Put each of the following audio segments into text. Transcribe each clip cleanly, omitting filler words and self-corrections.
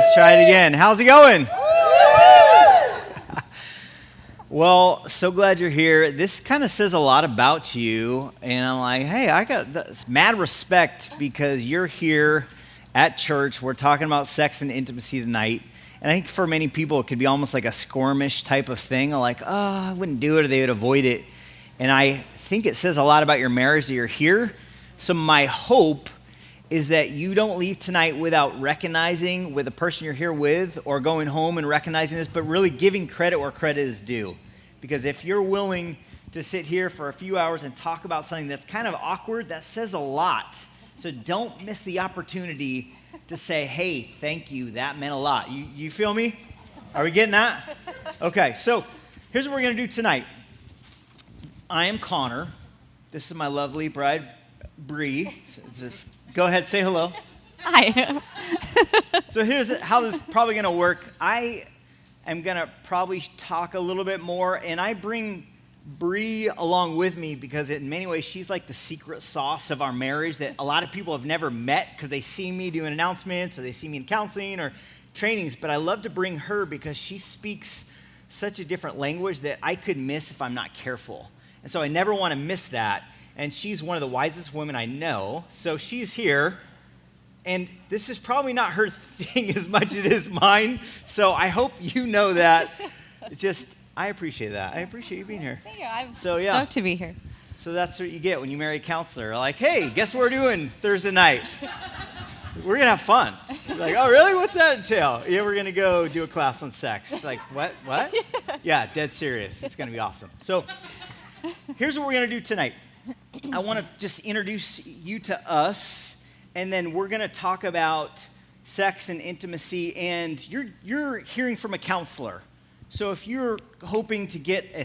Let's try it again. How's it going? Well, so glad you're here. This kind of says a lot about you, and I'm like, hey, I got this mad respect because you're here at church. We're talking about sex and intimacy tonight, and I think for many people it could be almost like a squirmish type of thing, like, oh, I wouldn't do it, or they would avoid it, and I think it says a lot about your marriage that you're here. So my hope is that you don't leave tonight without recognizing with the person you're here with or going home and recognizing this, but really giving credit where credit is due. Because if you're willing to sit here for a few hours and talk about something that's kind of awkward, that says a lot. So don't miss the opportunity to say, hey, thank you, that meant a lot. You feel me? Are we getting that? Okay, so here's what we're going to do tonight. I am Connor. This is my lovely bride, Bree. Go ahead, say hello. Hi. So here's how this is probably going to work. I am going to probably talk a little bit more, and I bring Bree along with me because in many ways she's like the secret sauce of our marriage that a lot of people have never met because they see me doing announcements or they see me in counseling or trainings, but I love to bring her because she speaks such a different language that I could miss if I'm not careful. And so I never want to miss that. And she's one of the wisest women I know. So she's here. And this is probably not her thing as much as it is mine. So I hope you know that. It's just, I appreciate that. I appreciate you being here. Thank you. I'm stoked to be here. So that's what you get when you marry a counselor. Like, hey, guess what we're doing Thursday night? We're going to have fun. Like, oh, really? What's that entail? Yeah, we're going to go do a class on sex. Like, what? Yeah, dead serious. It's going to be awesome. So here's what we're going to do tonight. I want to just introduce you to us, and then we're going to talk about sex and intimacy, and you're hearing from a counselor. So if you're hoping to get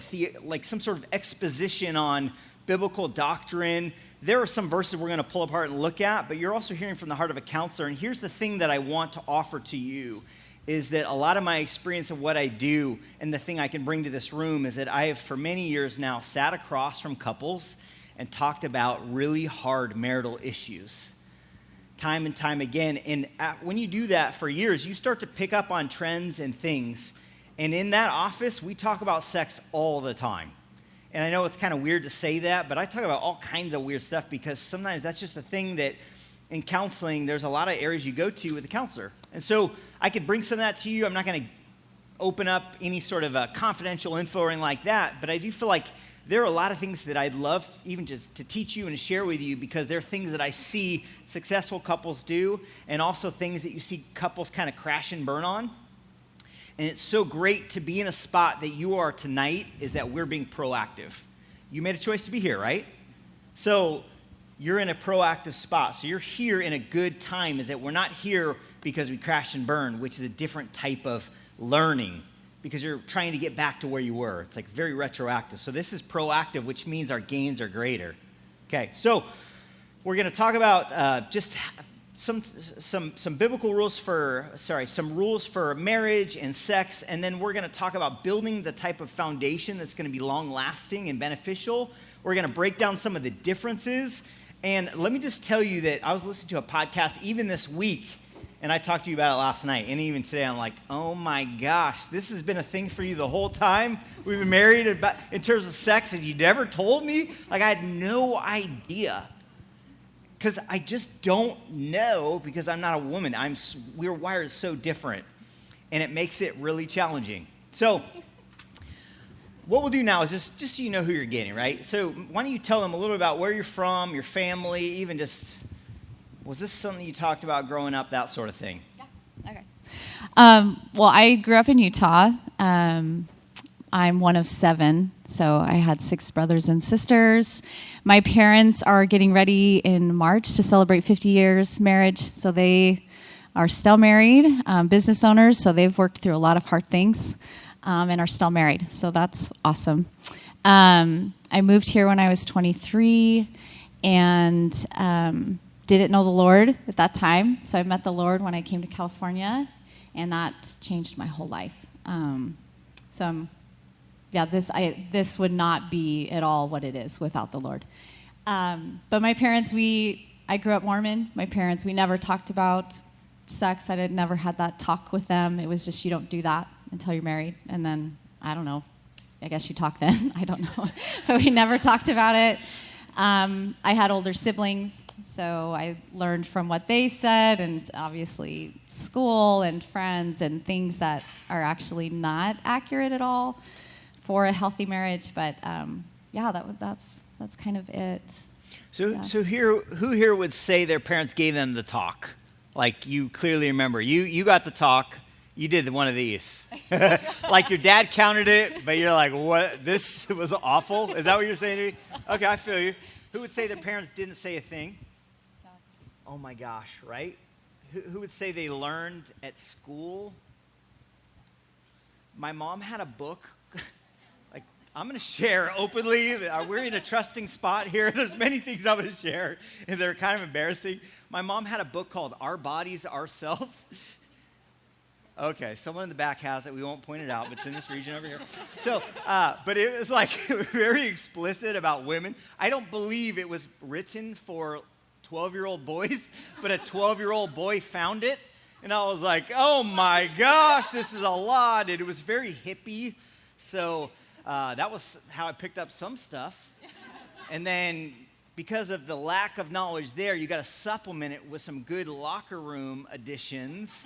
like some sort of exposition on biblical doctrine, there are some verses we're going to pull apart and look at, but you're also hearing from the heart of a counselor. And here's the thing that I want to offer to you is that a lot of my experience of what I do and the thing I can bring to this room is that I have for many years now sat across from couples and talked about really hard marital issues time and time again. And when you do that for years, you start to pick up on trends and things. And in that office, we talk about sex all the time. And I know it's kind of weird to say that, but I talk about all kinds of weird stuff because sometimes that's just a thing that in counseling, there's a lot of areas you go to with a counselor. And so I could bring some of that to you. I'm not going to open up any sort of confidential info or anything like that, but I do feel like there are a lot of things that I'd love even just to teach you and to share with you because they're things that I see successful couples do and also things that you see couples kind of crash and burn on. And it's so great to be in a spot that you are tonight is that we're being proactive. You made a choice to be here, right? So you're in a proactive spot. So you're here in a good time is that we're not here because we crashed and burned, which is a different type of learning because you're trying to get back to where you were. It's like very retroactive. So this is proactive, which means our gains are greater. Okay, so we're going to talk about just some biblical rules some rules for marriage and sex, and then we're going to talk about building the type of foundation that's going to be long-lasting and beneficial. We're going to break down some of the differences, and let me just tell you that I was listening to a podcast even this week, and I talked to you about it last night, and even today I'm like, oh my gosh, this has been a thing for you the whole time. We've been married in terms of sex, and you never told me? Like, I had no idea. Because I just don't know because I'm not a woman. We're wired so different, and it makes it really challenging. So what we'll do now is just so you know who you're getting, right? So why don't you tell them a little about where you're from, your family, even just, was this something you talked about growing up, that sort of thing? Yeah, okay. Well, I grew up in Utah. I'm one of 7, so I had 6 brothers and sisters. My parents are getting ready in March to celebrate 50 years marriage, so they are still married, business owners, so they've worked through a lot of hard things and are still married, so that's awesome. I moved here when I was 23 and didn't know the Lord at that time, so I met the Lord when I came to California, and that changed my whole life. This would not be at all what it is without the Lord. But my parents, I grew up Mormon. My parents, we never talked about sex. I never had that talk with them. It was just, you don't do that until you're married. And then, I don't know, I guess you talk then. I don't know. But we never talked about it. I had older siblings, so I learned from what they said, and obviously school and friends and things that are actually not accurate at all for a healthy marriage. But that's kind of it. So who here would say their parents gave them the talk? Like, you clearly remember. You got the talk. You did one of these. Like your dad counted it, but you're like, what? This was awful? Is that what you're saying to me? Okay, I feel you. Who would say their parents didn't say a thing? Oh my gosh, right? Who would say they learned at school? My mom had a book. Like, I'm going to share openly. We're in a trusting spot here. There's many things I'm going to share, and they're kind of embarrassing. My mom had a book called Our Bodies, Ourselves. Okay, someone in the back has it. We won't point it out, but it's in this region over here. So, but it was like very explicit about women. I don't believe it was written for 12-year-old boys, but a 12-year-old boy found it. And I was like, oh my gosh, this is a lot. And it was very hippie. So that was how I picked up some stuff. And then because of the lack of knowledge there, you got to supplement it with some good locker room additions.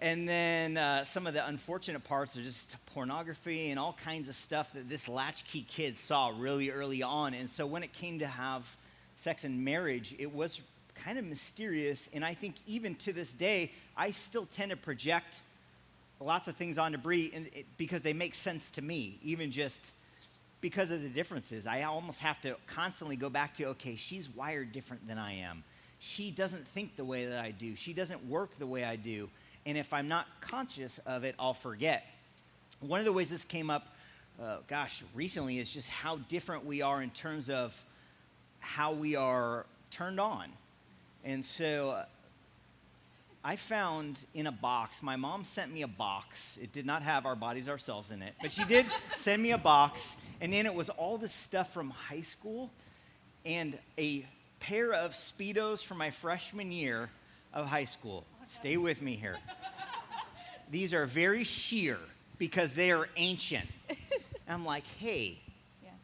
And then some of the unfortunate parts are just pornography and all kinds of stuff that this latchkey kid saw really early on. And so when it came to have sex and marriage, it was kind of mysterious. And I think even to this day, I still tend to project lots of things onto Bree because they make sense to me, even just because of the differences. I almost have to constantly go back to, okay, she's wired different than I am. She doesn't think the way that I do. She doesn't work the way I do. And if I'm not conscious of it, I'll forget. One of the ways this came up, recently is just how different we are in terms of how we are turned on. And so I found in a box, my mom sent me a box. It did not have Our Bodies, Ourselves in it, but she did send me a box. And in it was all this stuff from high school and a pair of Speedos from my freshman year of high school. Stay with me here. These are very sheer because they are ancient. I'm like, hey,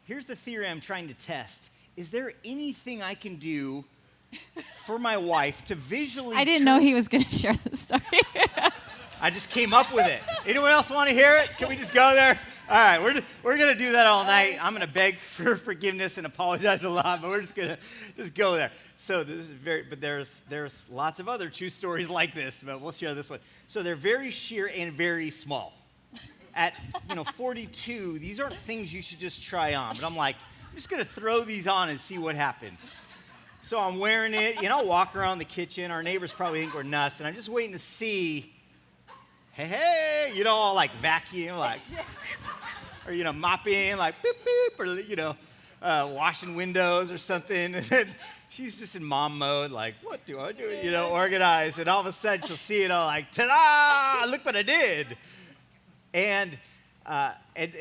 here's the theory I'm trying to test. Is there anything I can do for my wife to visually... I didn't know he was going to share this story. I just came up with it. Anyone else want to hear it? Can we just go there? All right, we're going to do that all night. I'm going to beg for forgiveness and apologize a lot, but we're just going to just go there. So this is but there's lots of other true stories like this, but we'll share this one. So they're very sheer and very small. At 42, these aren't things you should just try on. But I'm like, I'm just going to throw these on and see what happens. So I'm wearing it, walk around the kitchen. Our neighbors probably think we're nuts, and I'm just waiting to see, hey, all like vacuum, like, or, mopping, like, boop, boop, or, washing windows or something. And then she's just in mom mode, like, what do I do? Organize. And all of a sudden she'll see it all like, ta-da, look what I did. And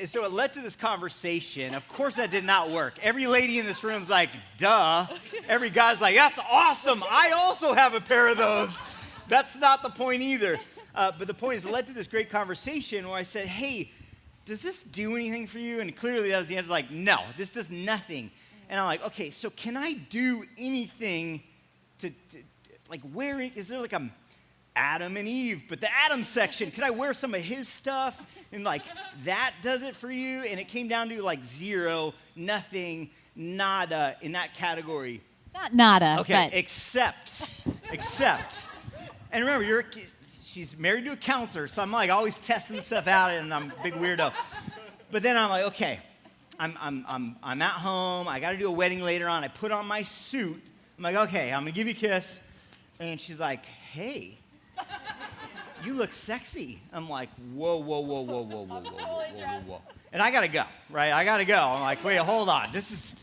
so it led to this conversation. Of course that did not work. Every lady in this room's like, duh. Every guy's like, that's awesome. I also have a pair of those. That's not the point either. But the point is, it led to this great conversation where I said, hey, does this do anything for you? And clearly that was the answer, like, no, this does nothing. And I'm like, okay, so can I do anything to like, wearing, is there like a Adam and Eve, but the Adam section, can I wear some of his stuff? And like, that does it for you? And it came down to like 0, nothing, nada in that category. Not nada, okay, but. Except. And remember, she's married to a counselor, so I'm like always testing stuff out, and I'm a big weirdo. But then I'm like, okay, I'm at home. I got to do a wedding later on. I put on my suit. I'm like, okay, I'm gonna give you a kiss. And she's like, hey, you look sexy. I'm like, whoa. And I gotta go, right? I gotta go. I'm like, wait, hold on. This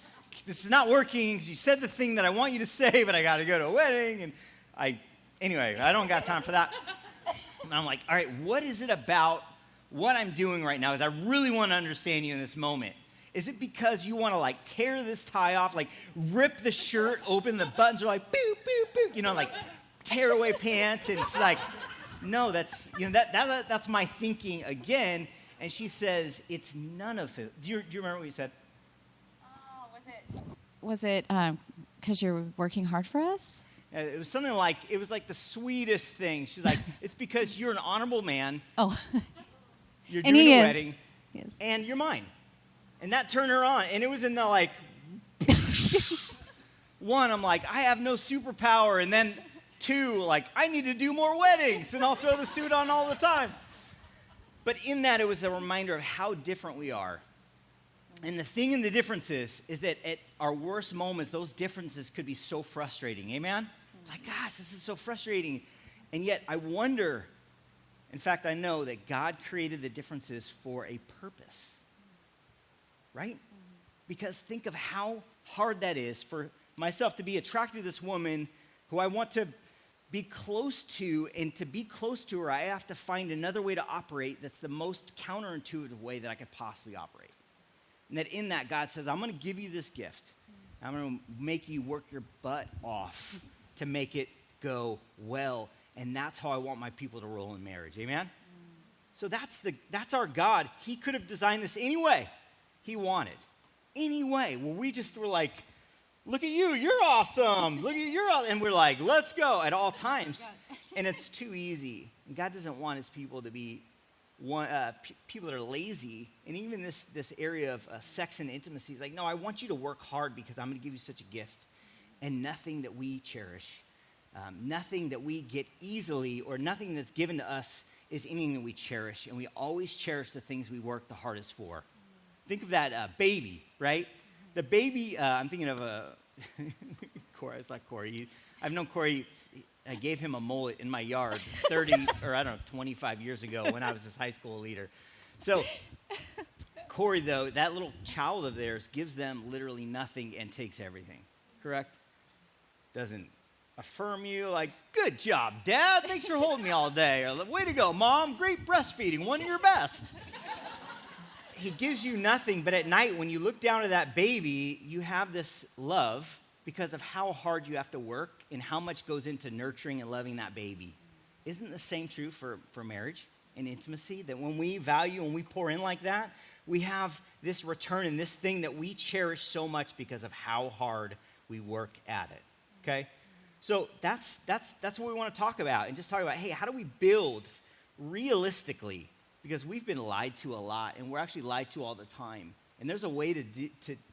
is not working. You said the thing that I want you to say, but I gotta go to a wedding. And anyway, I don't got time for that. And I'm like, all right, what is it about what I'm doing right now? Is I really want to understand you in this moment. Is it because you want to like tear this tie off, like rip the shirt open, the buttons are like boop, boop, boop, like tearaway pants. And she's like, no, that's, that's my thinking again. And she says, it's none of it. Do you remember what you said? Oh, was it because you're working hard for us? It was something like, it was like the sweetest thing. She's like, it's because you're an honorable man. Oh. You're And doing he a is. wedding. Yes. And you're mine. And that turned her on. And it was in the like, one, I'm like, I have no superpower. And then two, like, I need to do more weddings. And I'll throw the suit on all the time. But in that, it was a reminder of how different we are. And the thing in the difference is that at our worst moments, those differences could be so frustrating. Amen? Like, gosh, this is so frustrating. And yet, I wonder, in fact, I know that God created the differences for a purpose. Right? Because think of how hard that is for myself to be attracted to this woman who I want to be close to, and to be close to her, I have to find another way to operate that's the most counterintuitive way that I could possibly operate. And that in that, God says, I'm going to give you this gift. I'm going to make you work your butt off to make it go well. And that's how I want my people to roll in marriage. Amen? So that's our God. He could have designed this any way he wanted. Any way. Well, we just were like, look at you, you're awesome. Look at you, you're awesome. And we're like, let's go at all times. And it's too easy. And God doesn't want his people to be people that are lazy. And even this area of sex and intimacy is like, no, I want you to work hard because I'm going to give you such a gift. And nothing that we cherish, nothing that we get easily, or nothing that's given to us is anything that we cherish. And we always cherish the things we work the hardest for. Think of that baby, right? The baby, I'm thinking of Corey. It's like Corey. I've known Corey. I gave him a mullet in my yard 25 years ago when I was his high school leader. So Corey, though, that little child of theirs gives them literally nothing and takes everything, correct? Doesn't affirm you like, good job, Dad. Thanks for holding me all day. Or, way to go, Mom. Great breastfeeding. One of your best. He gives you nothing, but at night when you look down at that baby, you have this love because of how hard you have to work and how much goes into nurturing and loving that baby. Isn't the same true for marriage and intimacy? That when we value and we pour in like that, we have this return and this thing that we cherish so much because of how hard we work at it, okay? So that's what we want to talk about, and just talk about, hey, how do we build realistically? Because we've been lied to a lot, and we're actually lied to all the time. And there's a way to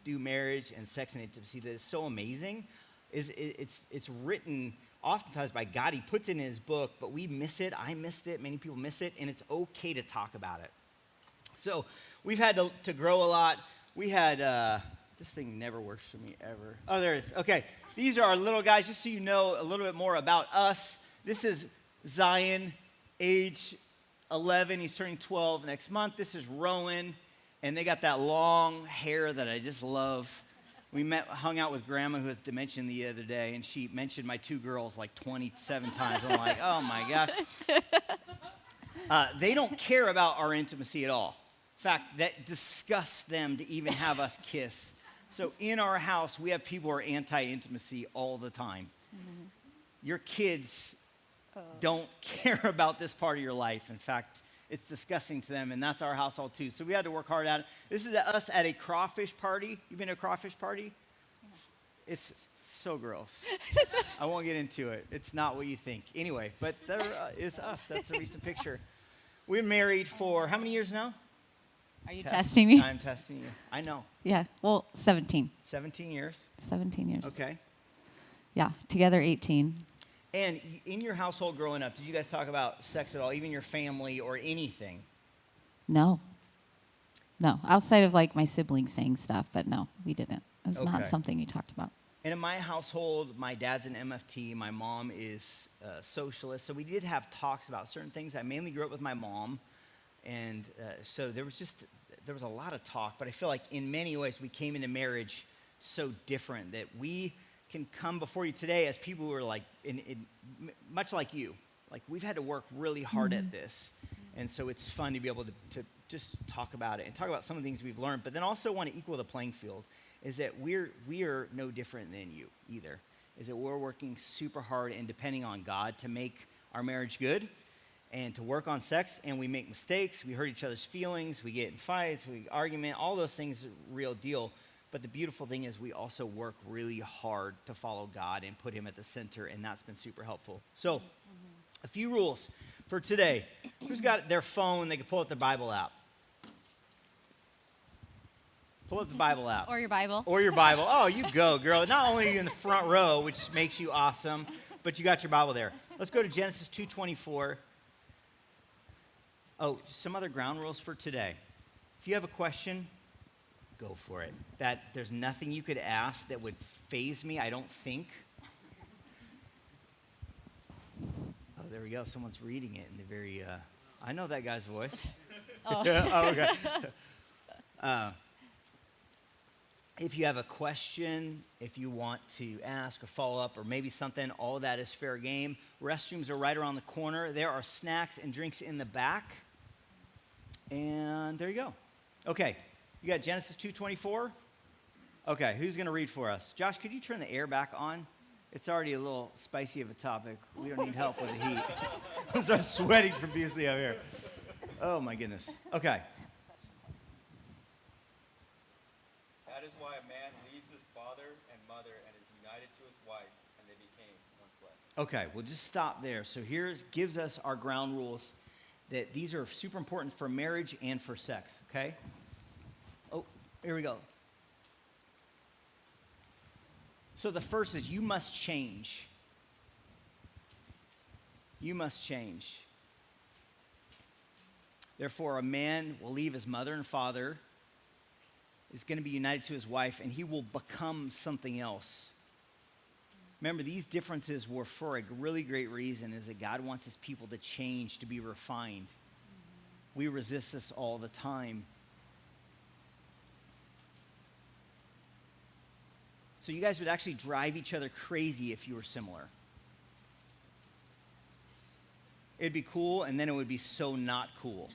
do marriage and sex and intimacy that is so amazing. It's written oftentimes by God. He puts it in his book, but we miss it. I missed it. Many people miss it, and it's okay to talk about it. So we've had to grow a lot. We had, this thing never works for me ever. Oh, there it is. Okay, these are our little guys, just so you know a little bit more about us. This is Zion, age 11, he's turning 12 next month. This is Rowan, and they got that long hair that I just love. We hung out with Grandma, who has dementia, the other day, and she mentioned my two girls like 27 times. I'm like, oh my gosh. They don't care about our intimacy at all. In fact, that disgusts them to even have us kiss. So in our house, we have people who are anti-intimacy all the time. Mm-hmm. Your kids don't care about this part of your life. In fact, it's disgusting to them, and that's our household too. So we had to work hard at it. This is us at a crawfish party. You been to a crawfish party? It's so gross. I won't get into it. It's not what you think. Anyway, but there is us. That's a recent picture. We're married for how many years now? Are you testing me? I'm testing you. I know. Yeah, well, 17. 17 years? 17 years. Okay. Yeah, together 18. And in your household growing up, did you guys talk about sex at all, even your family or anything? No. Outside of like my siblings saying stuff, but no, we didn't. It was not something you talked about. And in my household, my dad's an MFT, my mom is a socialist, so we did have talks about certain things. I mainly grew up with my mom, and so there was a lot of talk, but I feel like in many ways we came into marriage so different that we can come before you today as people who are like, much like you. Like, we've had to work really hard at this. And so it's fun to be able to just talk about it and talk about some of the things we've learned, but then also want to equal the playing field, is that we are no different than you either. is that we're working super hard and depending on God to make our marriage good and to work on sex, and we make mistakes, we hurt each other's feelings, we get in fights, we argument, all those things are real deal. But the beautiful thing is we also work really hard to follow God and put him at the center, and that's been super helpful. So, a few rules for today. Who's got their phone? They can pull up the Bible app. Pull up the Bible app. Or your Bible. Or your Bible. Oh, you go, girl. Not only are you in the front row, which makes you awesome, but you got your Bible there. Let's go to Genesis 2:24. Oh, some other ground rules for today. If you have a question, go for it. There's nothing you could ask that would faze me, I don't think. Oh, there we go. Someone's reading it in the very, I know that guy's voice. Oh. Oh, okay. If you have a question, if you want to ask or follow up or maybe something, all that is fair game. Restrooms are right around the corner. There are snacks and drinks in the back. And there you go. Okay, you got Genesis 2:24? Okay, who's going to read for us? Josh, could you turn the air back on? It's already a little spicy of a topic. We don't need help with the heat. I'm start sweating profusely out here. Oh, my goodness. Okay. That is why a man leaves his father and mother and is united to his wife, and they became one flesh. Okay, we'll just stop there. So here gives us our ground rules that these are super important for marriage and for sex, okay? Oh, here we go. So the first is you must change. You must change. Therefore, a man will leave his mother and father, is going to be united to his wife, and he will become something else. Remember, these differences were for a really great reason, is that God wants his people to change, to be refined. We resist this all the time. So you guys would actually drive each other crazy if you were similar. It'd be cool, and then it would be so not cool.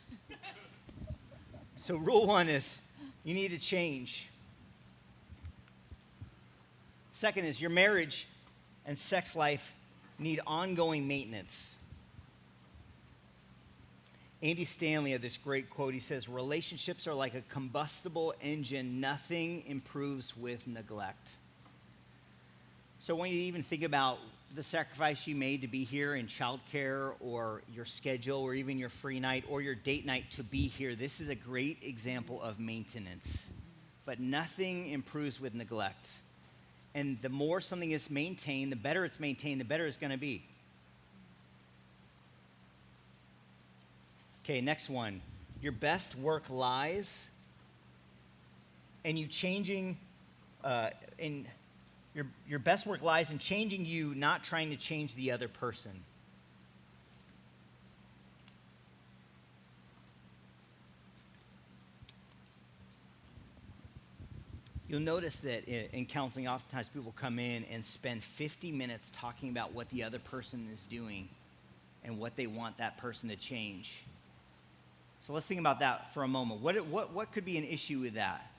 So rule one is, you need to change. Second is your marriage and sex life need ongoing maintenance. Andy Stanley had this great quote. He says, relationships are like a combustible engine. Nothing improves with neglect. So when you even think about the sacrifice you made to be here in childcare or your schedule or even your free night or your date night to be here, this is a great example of maintenance. But nothing improves with neglect. And the more something is maintained, the better it's maintained, the better it's going to be. Okay, next one. Your best work lies in you changing, your best work lies in changing you, not trying to change the other person. You'll notice that in counseling, oftentimes people come in and spend 50 minutes talking about what the other person is doing and what they want that person to change. So let's think about that for a moment. What could be an issue with that?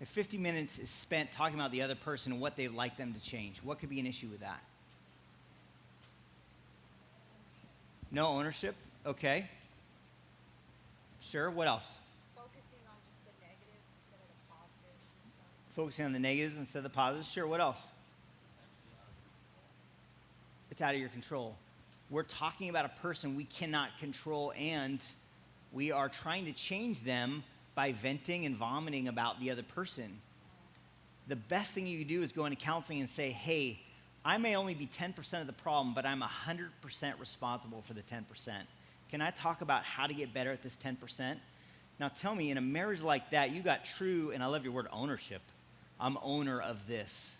If 50 minutes is spent talking about the other person and what they'd like them to change, what could be an issue with that? No ownership? Okay. Sure, what else? Focusing on just the negatives instead of the positives and stuff. Focusing on the negatives instead of the positives? Sure, what else? It's out of your control. We're talking about a person we cannot control, and we are trying to change them by venting and vomiting about the other person. The best thing you can do is go into counseling and say, hey, I may only be 10% of the problem, but I'm 100% responsible for the 10%. Can I talk about how to get better at this 10%? Now tell me, in a marriage like that, you got true, and I love your word, ownership. I'm owner of this.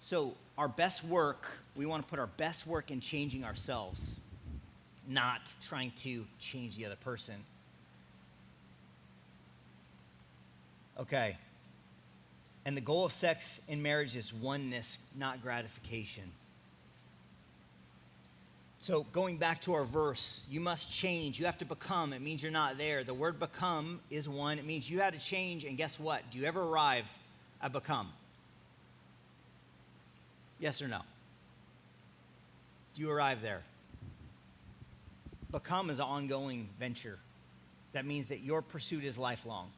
So our best work, we want to put our best work in changing ourselves, not trying to change the other person. Okay. And the goal of sex in marriage is oneness, not gratification. So going back to our verse, you must change. You have to become. It means you're not there. The word become is one. It means you had to change. And guess what? Do you ever arrive at become? Yes or no? Do you arrive there? Become is an ongoing venture. That means that your pursuit is lifelong.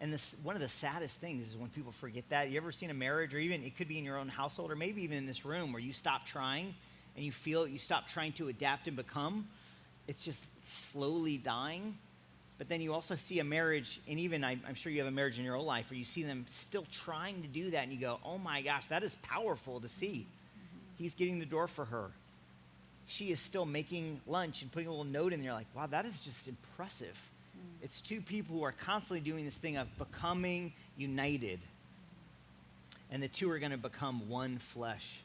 And this, one of the saddest things is when people forget that. You ever seen a marriage, or even it could be in your own household, or maybe even in this room, where you stop trying and you feel you stop trying to adapt and become? It's just slowly dying. But then you also see a marriage, and even I'm sure you have a marriage in your own life, where you see them still trying to do that, and you go, oh my gosh, that is powerful to see. He's getting the door for her. She is still making lunch and putting a little note in there, like, wow, that is just impressive. It's two people who are constantly doing this thing of becoming united. And the two are going to become one flesh.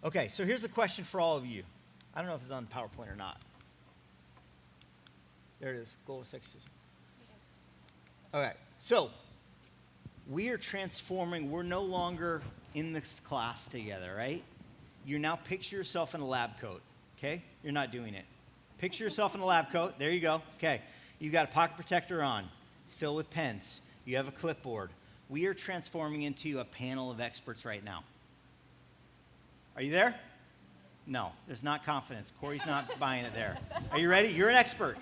Okay, so here's a question for all of you. I don't know if it's on PowerPoint or not. There it is, goal 6. Okay, so we are transforming. We're no longer in this class together, right? You now picture yourself in a lab coat, okay? You're not doing it. Picture yourself in a lab coat. There you go. Okay. You got a pocket protector on. It's filled with pens. You have a clipboard. We are transforming into a panel of experts right now. Are you there? No, there's not confidence. Corey's not buying it there. Are you ready? You're an expert.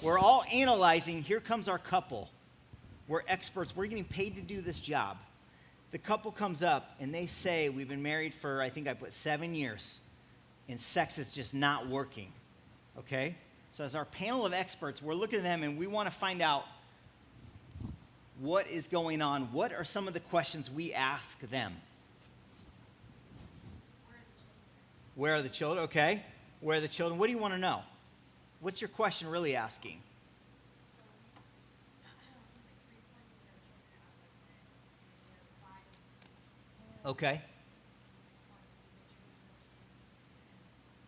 We're all analyzing. Here comes our couple. We're experts. We're getting paid to do this job. The couple comes up and they say, we've been married for, I think I put 7 years, and sex is just not working. Okay? So as our panel of experts, we're looking at them and we want to find out what is going on. What are some of the questions we ask them? Where are the children? Okay. Where are the children? What do you want to know? What's your question really asking? Okay.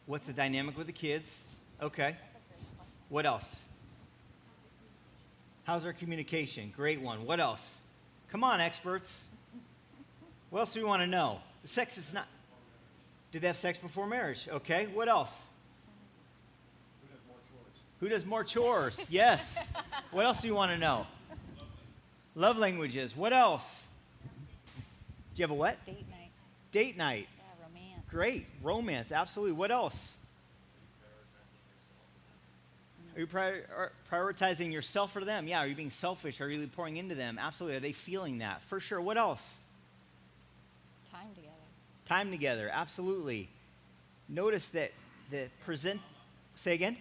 What's the dynamic with the kids? Okay. What else? How's our communication? Great one. What else? Come on, experts. What else do we want to know? Sex is not... Did they have sex before marriage? Okay. What else? Who does more chores? Yes. What else do you want to know? Love languages. What else? Do you have a what? Date night. Date night. Yeah, romance. Great. Romance. Absolutely. What else? Are you prioritizing yourself for them? Yeah. Are you being selfish? Are you really pouring into them? Absolutely. Are they feeling that? For sure. What else? Time together. Time together. Absolutely. Notice that the present... Say again?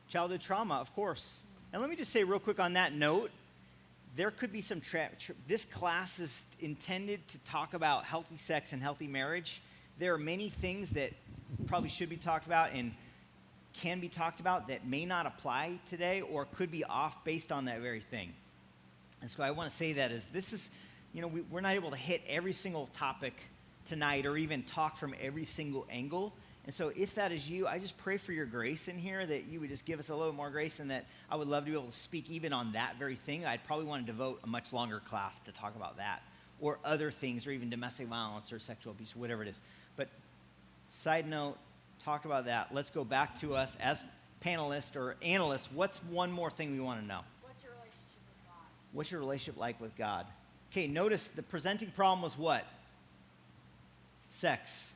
Childhood trauma, of course. And let me just say real quick on that note, there could be some... this class is intended to talk about healthy sex and healthy marriage. There are many things that probably should be talked about and can be talked about that may not apply today or could be off based on that very thing. And so I want to say that as this is, we're not able to hit every single topic tonight or even talk from every single angle. And so if that is you, I just pray for your grace in here, that you would just give us a little more grace, and that I would love to be able to speak even on that very thing. I'd probably want to devote a much longer class to talk about that or other things, or even domestic violence or sexual abuse, whatever it is. But side note, talk about that. Let's go back to us as panelists or analysts. What's one more thing we want to know? What's your relationship with God? What's your relationship like with God? Okay, notice the presenting problem was what? Sex.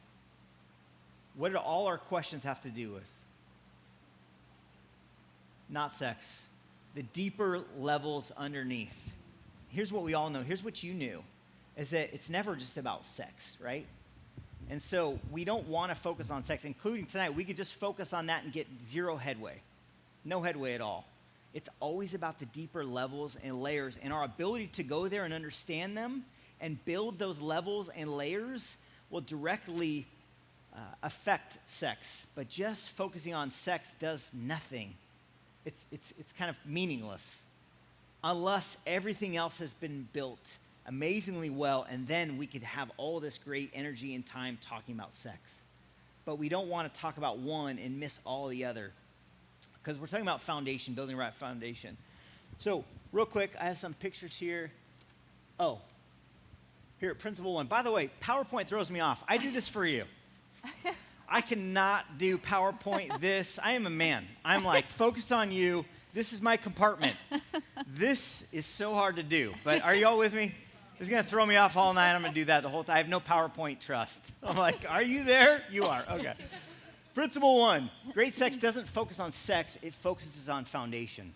What did all our questions have to do with? Not sex. The deeper levels underneath. Here's what we all know. Here's what you knew, is that it's never just about sex, right? And so we don't want to focus on sex, including tonight. We could just focus on that and get zero headway. No headway at all. It's always about the deeper levels and layers, and our ability to go there and understand them and build those levels and layers will directly affect sex. But just focusing on sex does nothing. It's kind of meaningless unless everything else has been built amazingly well, and then we could have all this great energy and time talking about sex. But we don't want to talk about one and miss all the other, because we're talking about foundation, building the right foundation. So real quick, I have some pictures here. Oh, here, principle 1. By the way, PowerPoint throws me off. I do this for you. I cannot do PowerPoint this. I am a man. I'm like, focused on you. This is my compartment. This is so hard to do. But are you all with me? It's going to throw me off all night. I'm going to do that the whole time. I have no PowerPoint trust. I'm like, are you there? You are. Okay. Principle 1, great sex doesn't focus on sex. It focuses on foundation.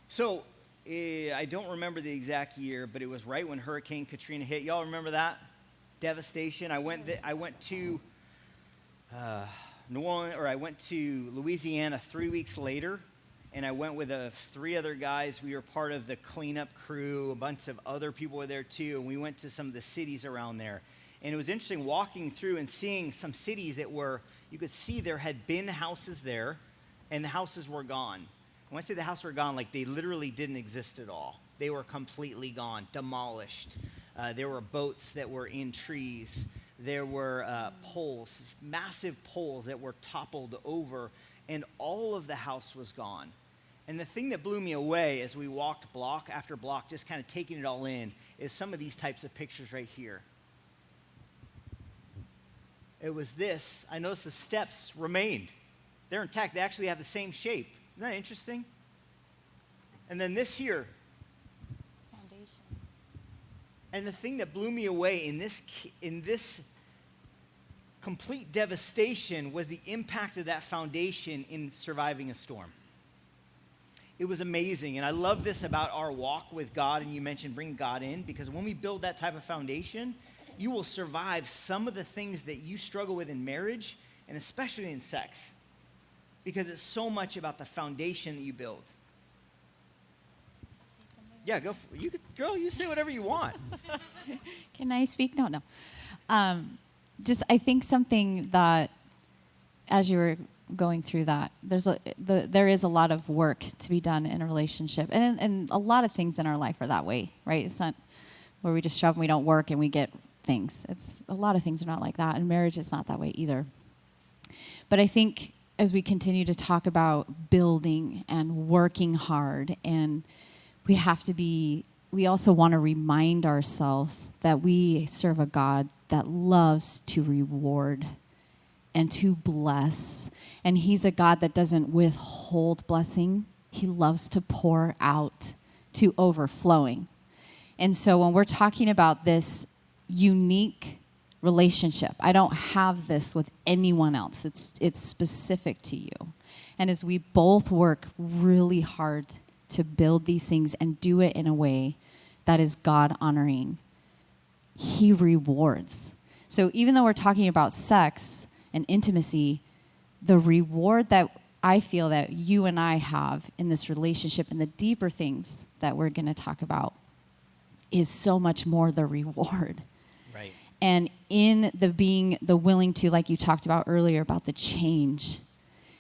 So I don't remember the exact year, but it was right when Hurricane Katrina hit. Y'all remember that? Devastation. I went to New Orleans, or I went to Louisiana 3 weeks later, and I went with 3 other guys. We were part of the cleanup crew. A bunch of other people were there too, and we went to some of the cities around there. And it was interesting walking through and seeing some cities that were, you could see there had been houses there, and the houses were gone. When I say the houses were gone, like they literally didn't exist at all. They were completely gone, demolished. There were boats that were in trees. There were poles, massive poles that were toppled over, and all of the house was gone. And the thing that blew me away as we walked block after block, just kind of taking it all in, is some of these types of pictures right here. It was this. I noticed the steps remained. They're intact. They actually have the same shape. Isn't that interesting? And then this here. Foundation. And the thing that blew me away in this complete devastation was the impact of that foundation in surviving a storm. It was amazing. And I love this about our walk with God. And you mentioned bring God in, because when we build that type of foundation, you will survive some of the things that you struggle with in marriage, and especially in sex, because it's so much about the foundation that you build. Yeah, go. You could, girl. You say whatever you want. Can I speak? No. Just I think something that, as you were going through that, there is a lot of work to be done in a relationship, and a lot of things in our life are that way, right? It's not where we just show up and we don't work and we get things. It's a lot of things are not like that, and marriage is not that way either. But I think as we continue to talk about building and working hard, and we also want to remind ourselves that we serve a God that loves to reward and to bless. And he's a God that doesn't withhold blessing. He loves to pour out to overflowing. And so when we're talking about this unique relationship, I don't have this with anyone else. It's specific to you. And as we both work really hard to build these things and do it in a way that is God-honoring, he rewards. So even though we're talking about sex and intimacy, the reward that I feel that you and I have in this relationship and the deeper things that we're going to talk about is so much more the reward. Right. And in the willing to, like you talked about earlier about the change,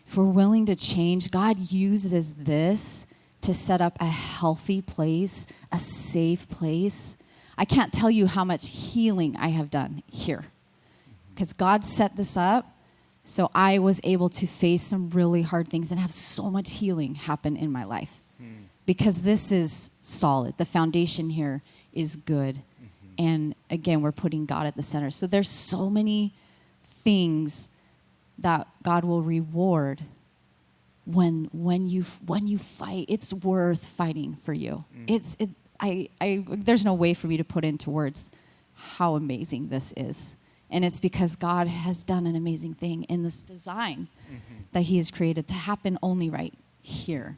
if we're willing to change, God uses this to set up a healthy place, a safe place. I can't tell you how much healing I have done here, because God set this up so I was able to face some really hard things and have so much healing happen in my life. Because this is solid. The foundation here is good. And again, we're putting God at the center. So there's so many things that God will reward when you fight. It's worth fighting for you. There's no way for me to put into words how amazing this is. And it's because God has done an amazing thing in this design that he has created to happen only right here.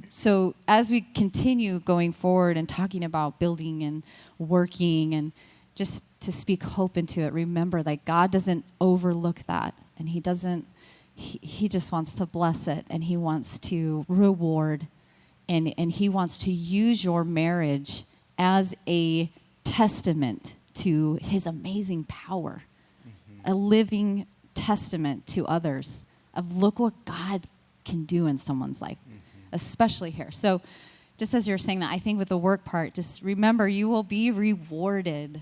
So as we continue going forward and talking about building and working and just to speak hope into it, remember that God doesn't overlook that, and he just wants to bless it, and he wants to reward, and he wants to use your marriage as a testament to his amazing power, a living testament to others of look what God can do in someone's life. Especially here. So just as you're saying that, I think with the work part, just remember you will be rewarded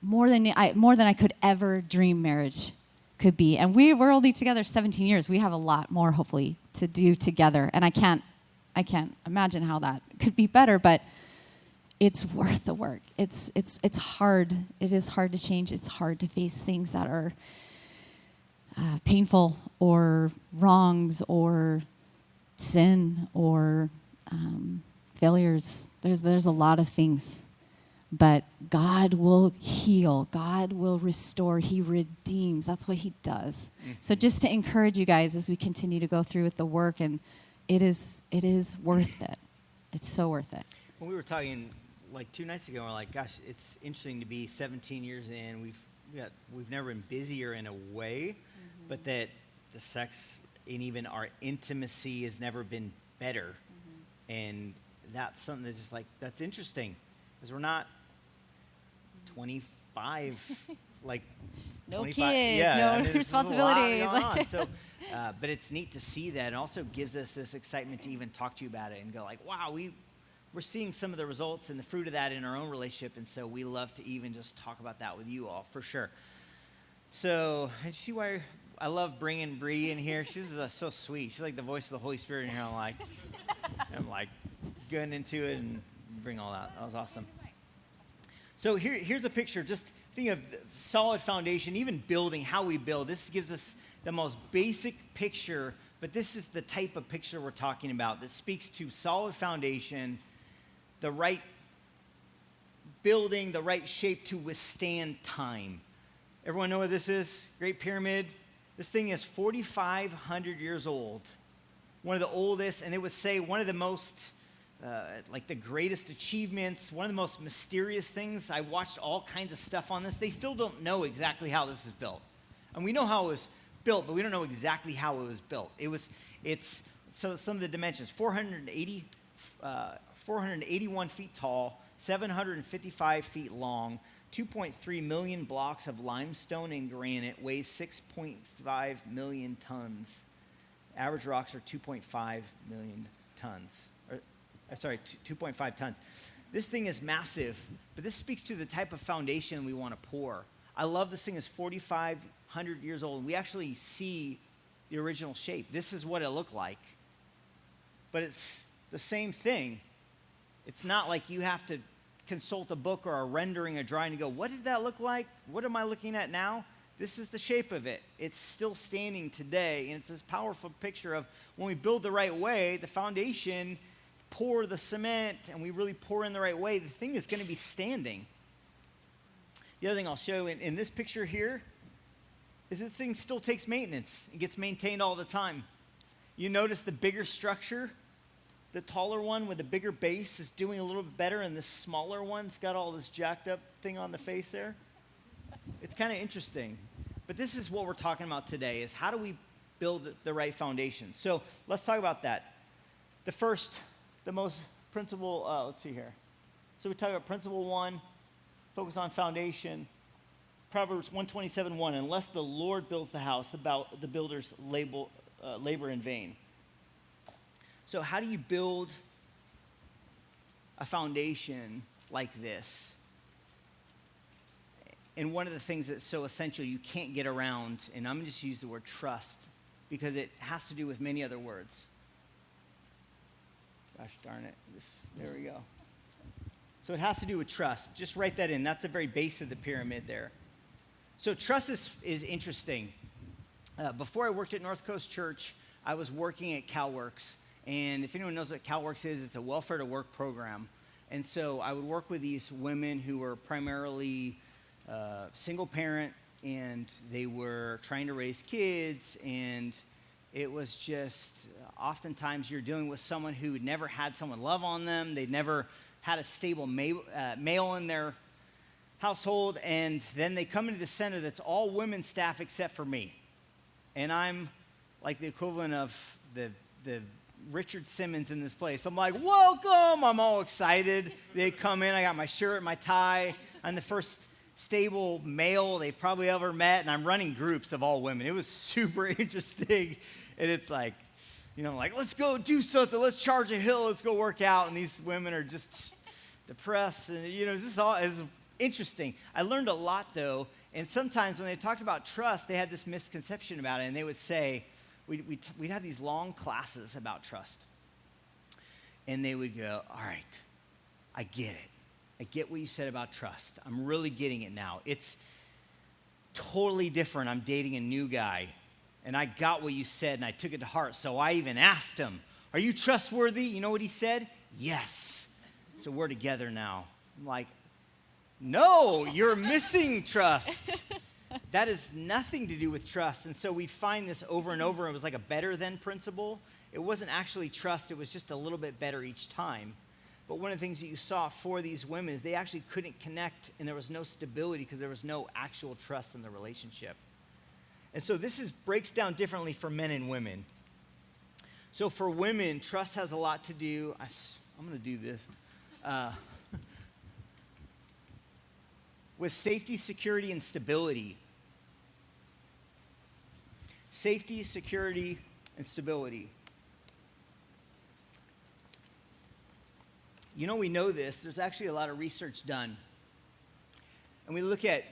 more than I could ever dream marriage could be. And we're only together 17 years. We have a lot more, hopefully, to do together. And I can't imagine how that could be better, but it's worth the work. It's hard. It is hard to change. It's hard to face things that are painful or wrongs or sin or failures. There's a lot of things. But God will heal. God will restore. He redeems. That's what he does. So just to encourage you guys as we continue to go through with the work, and it is worth it. It's so worth it. When we were talking like 2 nights ago, we're like, gosh, it's interesting to be 17 years in. We've never been busier in a way, but that the sex and even our intimacy has never been better. And that's something that's just like, that's interesting. Because we're not 25, like No 25, kids, yeah, no I mean, responsibilities. there's a lot going on. So, but it's neat to see that. It also gives us this excitement to even talk to you about it and go like, wow, we're seeing some of the results and the fruit of that in our own relationship, and so we love to even just talk about that with you all, for sure. So, and you see why I love bringing Bree in here? She's so sweet. She's like the voice of the Holy Spirit in here. I'm like going into it and bring all that. That was awesome. So here's a picture. Just think of solid foundation, even building, how we build. This gives us the most basic picture, but this is the type of picture we're talking about that speaks to solid foundation, the right building, the right shape to withstand time. Everyone know what this is? Great Pyramid. This thing is 4,500 years old. One of the oldest, and it would say one of the most, like the greatest achievements, one of the most mysterious things. I watched all kinds of stuff on this. They still don't know exactly how this is built. And we know how it was built, but we don't know exactly how it was built. So some of the dimensions, 481 feet tall, 755 feet long, 2.3 million blocks of limestone and granite, weighs 6.5 million tons. Average rocks are 2.5 million tons. 2.5 tons. This thing is massive, but this speaks to the type of foundation we want to pour. I love this thing is 4,500 years old. We actually see the original shape. This is what it looked like. But it's the same thing. It's not like you have to consult a book or a rendering, a drawing to go, what did that look like? What am I looking at now? This is the shape of it. It's still standing today, and it's this powerful picture of when we build the right way, the foundation, pour the cement, and we really pour in the right way, the thing is going to be standing. The other thing I'll show in this picture here is this thing still takes maintenance. It gets maintained all the time. You notice the bigger structure, the taller one with the bigger base is doing a little bit better, and this smaller one's got all this jacked up thing on the face there. It's kind of interesting. But this is what we're talking about today, is how do we build the right foundation? So let's talk about that. The most principle, let's see here. So we talk about principle 1, focus on foundation. Proverbs 127:1, unless the Lord builds the house, the builders labor in vain. So how do you build a foundation like this? And one of the things that's so essential you can't get around, and I'm going to just use the word trust, because it has to do with many other words. Gosh darn it. There we go. So it has to do with trust. Just write that in. That's the very base of the pyramid there. So trust is interesting. Before I worked at North Coast Church, I was working at CalWorks. And if anyone knows what CalWorks is, it's a welfare to work program. And so I would work with these women who were primarily single parent, and they were trying to raise kids, and it was just oftentimes you're dealing with someone who never had someone love on them. They'd never had a stable male in their household, and then they come into the center that's all women staff except for me. And I'm like the equivalent of the Richard Simmons in this place. I'm like, welcome! I'm all excited. They come in, I got my shirt, my tie. I'm the first stable male they've probably ever met, and I'm running groups of all women. It was super interesting, and it's like, like, let's go do something, let's charge a hill, let's go work out, and these women are just depressed, and this all is interesting. I learned a lot, though, and sometimes when they talked about trust, they had this misconception about it, and they would say, we'd have these long classes about trust, and they would go, all right, I get it. I get what you said about trust. I'm really getting it now. It's totally different. I'm dating a new guy, and I got what you said, and I took it to heart. So I even asked him, Are you trustworthy? You know what he said? Yes. So we're together now. I'm like, no, you're missing trust. That has nothing to do with trust. And so we find this over and over. It was like a better than principle. It wasn't actually trust. It was just a little bit better each time. But one of the things that you saw for these women is they actually couldn't connect, and there was no stability because there was no actual trust in the relationship. And so this breaks down differently for men and women. So for women, trust has a lot to do. I'm going to do this. With safety, security, and stability. Safety, security, and stability. You know, we know this. There's actually a lot of research done. And we look at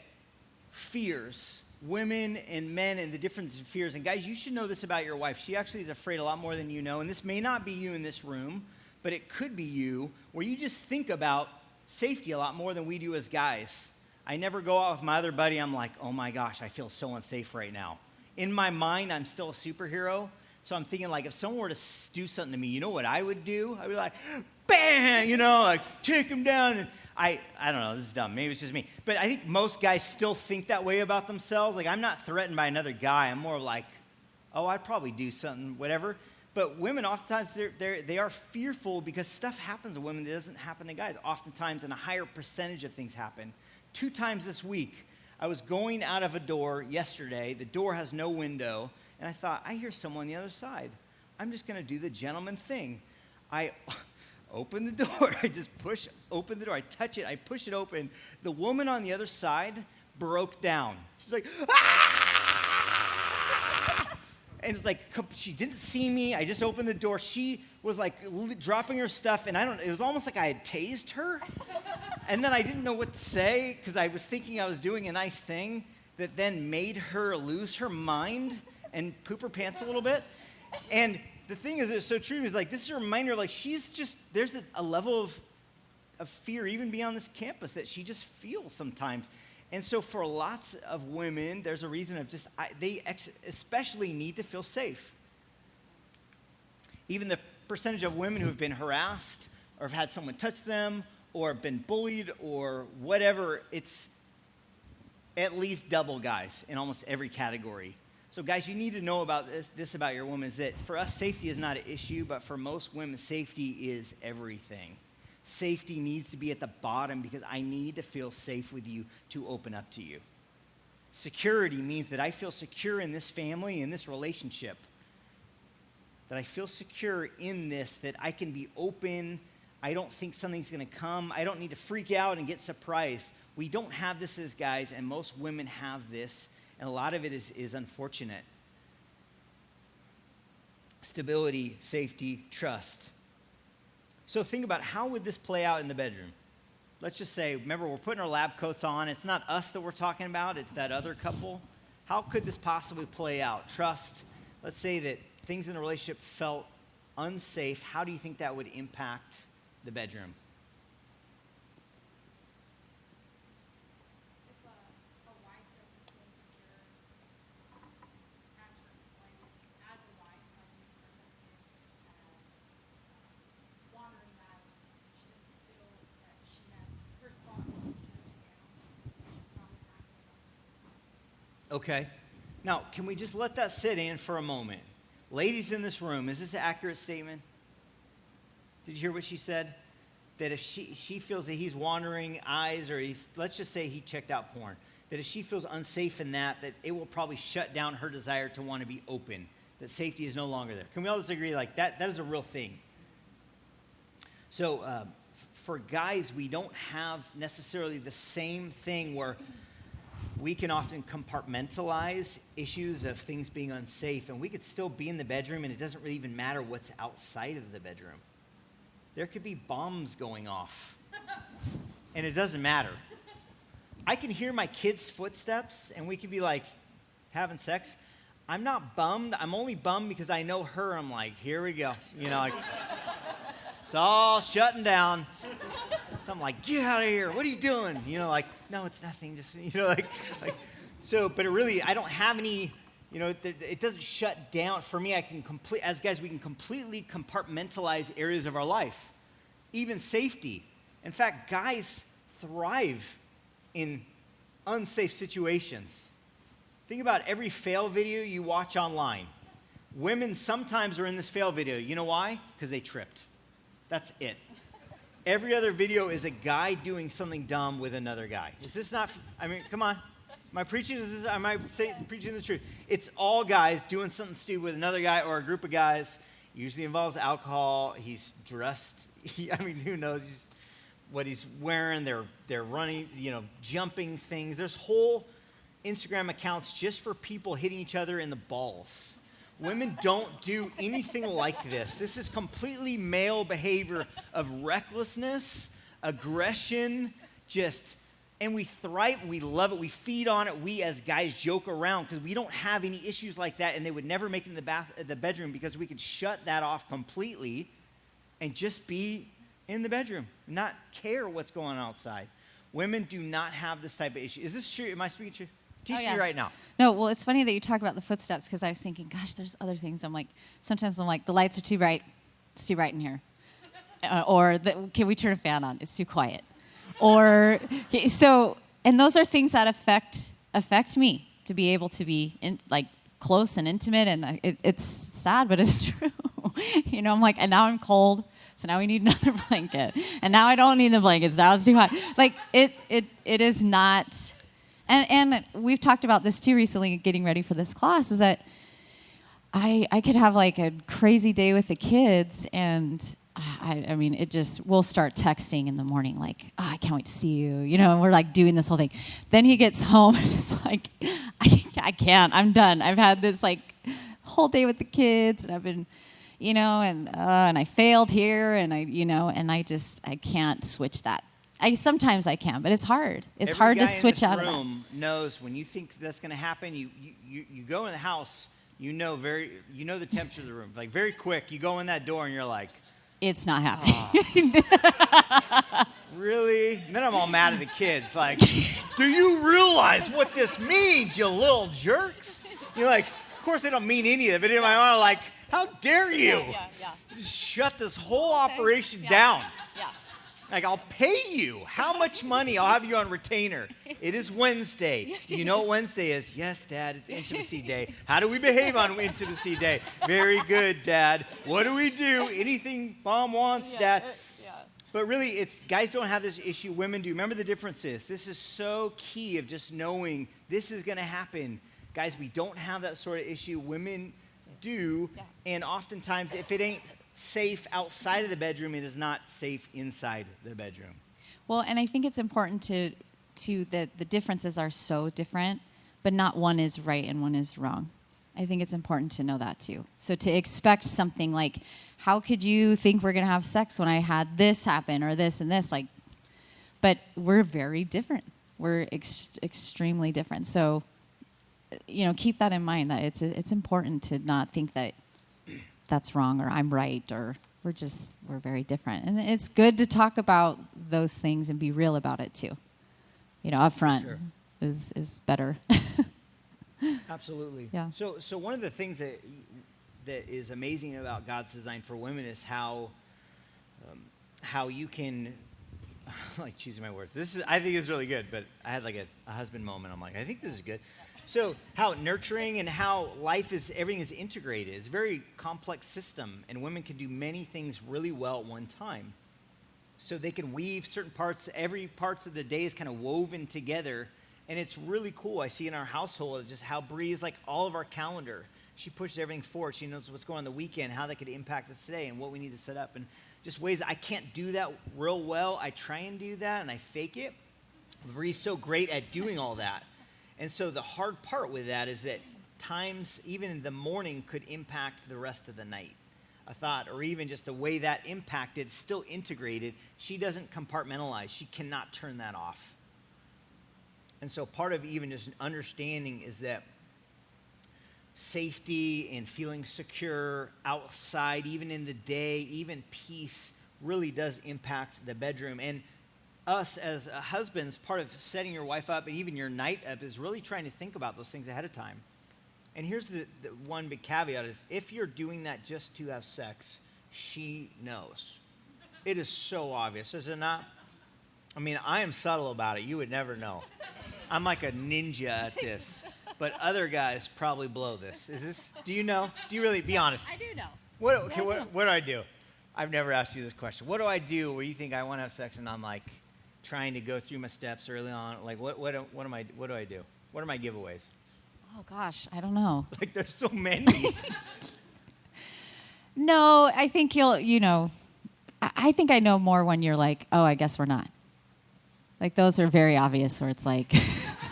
fears, women and men, and the difference in fears. And guys, you should know this about your wife. She actually is afraid a lot more than you know. And this may not be you in this room, but it could be you, where you just think about safety a lot more than we do as guys. I never go out with my other buddy. I'm like, oh my gosh, I feel so unsafe right now. In my mind, I'm still a superhero. So I'm thinking, like, if someone were to do something to me, you know what I would do? I'd be like, bam, like, take him down. And I don't know, this is dumb. Maybe it's just me. But I think most guys still think that way about themselves. Like, I'm not threatened by another guy. I'm more like, oh, I'd probably do something, whatever. But women, oftentimes, they are fearful because stuff happens to women that doesn't happen to guys. Oftentimes, and a higher percentage of things happen. 2 times this week, I was going out of a door yesterday. The door has no window. And I thought, I hear someone on the other side. I'm just going to do the gentleman thing. I open the door. I just open the door. I touch it. I push it open. The woman on the other side broke down. She's like, ah! And it's like, she didn't see me. I just opened the door. She was like dropping her stuff. And it was almost like I had tased her. And then I didn't know what to say because I was thinking I was doing a nice thing that then made her lose her mind and poop her pants a little bit. And the thing is, it's so true, is like, this is a reminder, like, there's a level of fear even beyond this campus that she just feels sometimes. And so for lots of women, there's a reason of they especially need to feel safe. Even the percentage of women who have been harassed or have had someone touch them or been bullied or whatever, it's at least double guys in almost every category. So guys, you need to know about this about your woman, is that for us, safety is not an issue, but for most women, safety is everything. Safety needs to be at the bottom because I need to feel safe with you to open up to you. Security means that I feel secure in this family, in this relationship. That I feel secure in this, that I can be open. I don't think something's going to come. I don't need to freak out and get surprised. We don't have this as guys, and most women have this. And a lot of it is unfortunate. Stability, safety, trust. So think about, how would this play out in the bedroom? Let's just say, remember, we're putting our lab coats on. It's not us that we're talking about. It's that other couple. How could this possibly play out? Trust. Let's say that things in the relationship felt unsafe. How do you think that would impact the bedroom? Okay. Now, can we just let that sit in for a moment? Ladies in this room, is this an accurate statement? Did you hear what she said? That if she feels that he's wandering eyes, or let's just say he checked out porn, that if she feels unsafe in that it will probably shut down her desire to want to be open, that safety is no longer there. Can we all just agree, like, that is a real thing? So for guys, we don't have necessarily the same thing where we can often compartmentalize issues of things being unsafe, and we could still be in the bedroom, and it doesn't really even matter what's outside of the bedroom. There could be bombs going off, and it doesn't matter. I can hear my kids' footsteps, and we could be like having sex. I'm not bummed. I'm only bummed because I know her. I'm like, here we go. Like, it's all shutting down. So I'm like, get out of here. What are you doing? Like, no, it's nothing. Just, like, so, but it really, I don't have any You know, it doesn't shut down. For me, as guys, we can completely compartmentalize areas of our life, even safety. In fact, guys thrive in unsafe situations. Think about every fail video you watch online. Women sometimes are in this fail video. You know why? Because they tripped. That's it. Every other video is a guy doing something dumb with another guy. Is this not, I mean, come on. Am I preaching preaching the truth? It's all guys doing something stupid with another guy or a group of guys. Usually involves alcohol. He's dressed, who knows what he's wearing. They're running, jumping things. There's whole Instagram accounts just for people hitting each other in the balls. Women don't do anything like this. This is completely male behavior of recklessness, aggression, and we thrive, we love it, we feed on it. We as guys joke around because we don't have any issues like that, and they would never make it in the bedroom because we could shut that off completely and just be in the bedroom, not care what's going on outside. Women do not have this type of issue. Is this true? Am I speaking true? Teach me right now. No, well, it's funny that you talk about the footsteps because I was thinking, gosh, there's other things. Sometimes I'm like, the lights are too bright. It's too bright in here. Can we turn a fan on? It's too quiet. And those are things that affect me to be able to be close and intimate. And it's sad, but it's true. I'm like, and now I'm cold. So now we need another blanket. And now I don't need the blankets. Now it's too hot. It is not. And we've talked about this too recently, getting ready for this class, is that I could have like a crazy day with the kids, and we'll start texting in the morning like, I can't wait to see you, and we're like doing this whole thing. Then he gets home and it's like, I can't, I'm done. I've had this like whole day with the kids, and I've been, and I failed here, and I can't switch that. Sometimes I can, but it's hard. It's hard to switch out of that. Every guy in this room knows when you think that's going to happen, you go in the house, you know the temperature of the room. Like very quick, you go in that door and you're like, it's not happening. Really? And then I'm all mad at the kids. Like, do you realize what this means, you little jerks? You're like, of course they don't mean any of it. But in my mind, I'm like, how dare you? Yeah. Just shut this whole operation down. Yeah. Like, I'll pay you. How much money? I'll have you on retainer. It is Wednesday. You know what Wednesday is? Yes, Dad, it's Intimacy Day. How do we behave on Intimacy Day? Very good, Dad. What do we do? Anything Mom wants, Dad. But really, guys don't have this issue. Women do. Remember the differences. This is so key of just knowing this is going to happen. Guys, we don't have that sort of issue. Women do. Yeah. And oftentimes, if it ain't safe outside of the bedroom, it is not safe inside the bedroom. Well, and I think it's important that the differences are so different, but not one is right and one is wrong. I think it's important to know that too. So to expect something like, how could you think we're going to have sex when I had this happen or this and this? But we're very different. We're extremely different. So, keep that in mind, that it's important to not think that that's wrong or I'm right or we're very different. And it's good to talk about those things and be real about it too. Up front is better. Absolutely. Yeah. So one of the things that is amazing about God's design for women is how you can, like choosing my words. I think is really good, but I had like a husband moment. I'm like, I think this is good. So how nurturing and how everything is integrated. It's a very complex system, and women can do many things really well at one time. So they can weave certain parts, every parts of the day is kind of woven together, and it's really cool. I see in our household just how Bree's like all of our calendar. She pushes everything forward. She knows what's going on the weekend, how that could impact us today, and what we need to set up. And just ways I can't do that real well. I try and do that, and I fake it. Bree's so great at doing all that. And so the hard part with that is that times, even in the morning, could impact the rest of the night. A thought, or even just the way that impacted, still integrated. She doesn't compartmentalize. She cannot turn that off. And so part of even just understanding is that safety and feeling secure outside, even in the day, even peace, really does impact the bedroom. And us as husbands, part of setting your wife up and even your night up is really trying to think about those things ahead of time. And here's the one big caveat is if you're doing that just to have sex, she knows. It is so obvious, is it not? I mean, I am subtle about it. You would never know. I'm like a ninja at this. But other guys probably blow this. Do you know? Do you really, be honest? I do know. What do I do? I've never asked you this question. What do I do where you think I want to have sex and I'm like trying to go through my steps early on? Like, what do I do? What are my giveaways? Oh, gosh, I don't know. Like, there's so many. No, I think I think I know more when you're like, oh, I guess we're not. Like, those are very obvious where it's like.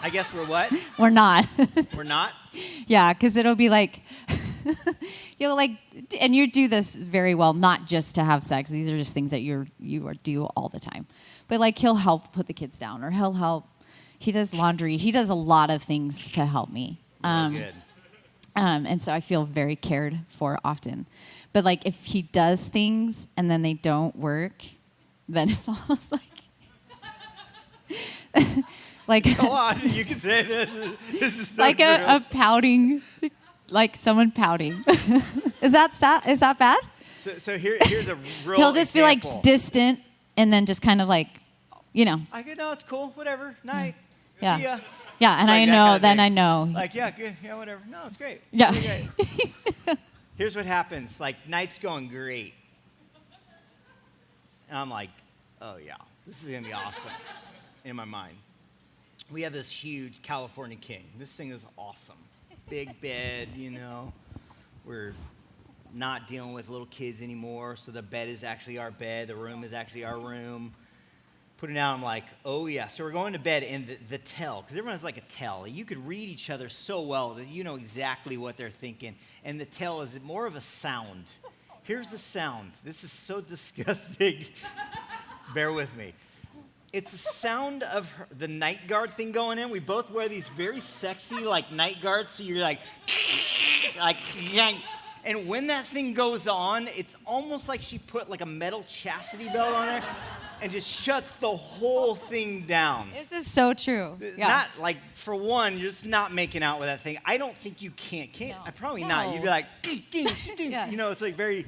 I guess we're what? We're not. We're not? Yeah, because it'll be like, and you do this very well, not just to have sex. These are just things that you do all the time. But like, he'll help put the kids down, or he'll help. He does laundry. He does a lot of things to help me. Good. And so I feel very cared for often. But like, if he does things and then they don't work, then it's almost like Go on, you can say this. This is so like true. a pouting, like someone pouting. Is that bad? So here's a real He'll just be example. like distant and then just kind of like, I go, no, it's cool, whatever, night. Yeah. See ya. Yeah, and Like I that know, kind of then thing. I know. Like, yeah, good, yeah, whatever. No, it's great. Yeah. It's great. Here's what happens. Like, night's going great. And I'm like, oh, yeah, this is going to be awesome in my mind. We have this huge California king. This thing is awesome. Big bed, We're not dealing with little kids anymore, so the bed is actually our bed. The room is actually our room. Putting out, I'm like, oh, yeah. So we're going to bed, and the tell, because everyone's like a tell. You could read each other so well that you know exactly what they're thinking. And the tell is more of a sound. Here's the sound. This is so disgusting. Bear with me. It's the sound of the night guard thing going in. We both wear these very sexy, like, night guards, so you're like, and when that thing goes on, it's almost like she put, like, a metal chastity belt on there. And just shuts the whole thing down. This is so true. Yeah. Not like, for one, you're just not making out with that thing. I don't think you can't. No. Probably No. not. You'd be like, Yeah. It's like very,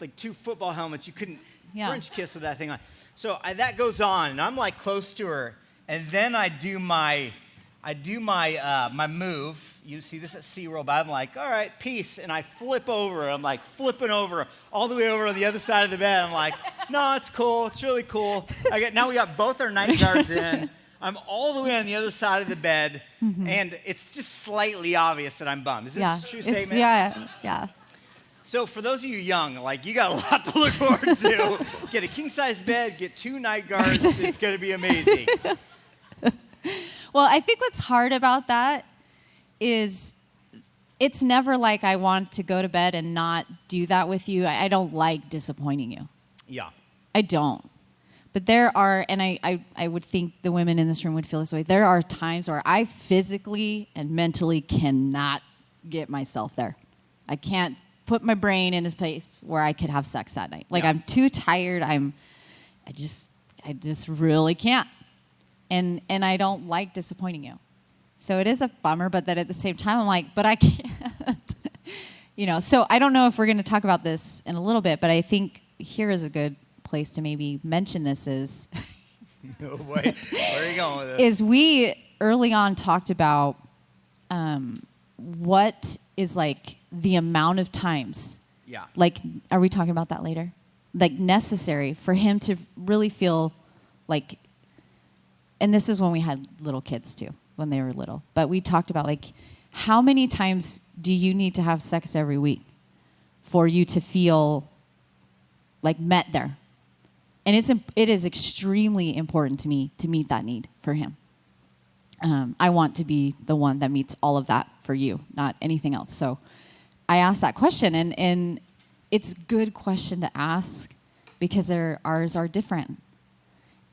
like two football helmets. You couldn't French kiss with that thing on. So that goes on, and I'm like close to her, and then I do my move. You see this at SeaWorld, but I'm like, all right, peace. And I flip over. I'm like flipping over all the way over on the other side of the bed. I'm like, no, it's cool. It's really cool. Now we got both our night guards in. I'm all the way on the other side of the bed, and it's just slightly obvious that I'm bummed. Is this a true statement? Yeah. So for those of you young, like, you got a lot to look forward to. Get a king-size bed, get 2 night guards. It's going to be amazing. Well, I think what's hard about that is it's never like I want to go to bed and not do that with you. I don't like disappointing you. Yeah. I don't. But there are, and I would think the women in this room would feel this way, there are times where I physically and mentally cannot get myself there. I can't put my brain in a place where I could have sex that night. Like, I'm too tired. I just really can't. And I don't like disappointing you. So it is a bummer, but that at the same time, I'm like, but I can't. So I don't know if we're going to talk about this in a little bit, but I think here is a good place to maybe mention this is. No way. Where are you going with this? Is we early on talked about what is like the amount of times. Yeah. Like, are we talking about that later? Like, necessary for him to really feel like, and this is when we had little kids too, when they were little. But we talked about, like, how many times do you need to have sex every week for you to feel like met there? And it is extremely important to me to meet that need for him. I want to be the one that meets all of that for you, not anything else. So I asked that question, and it's a good question to ask because ours are different.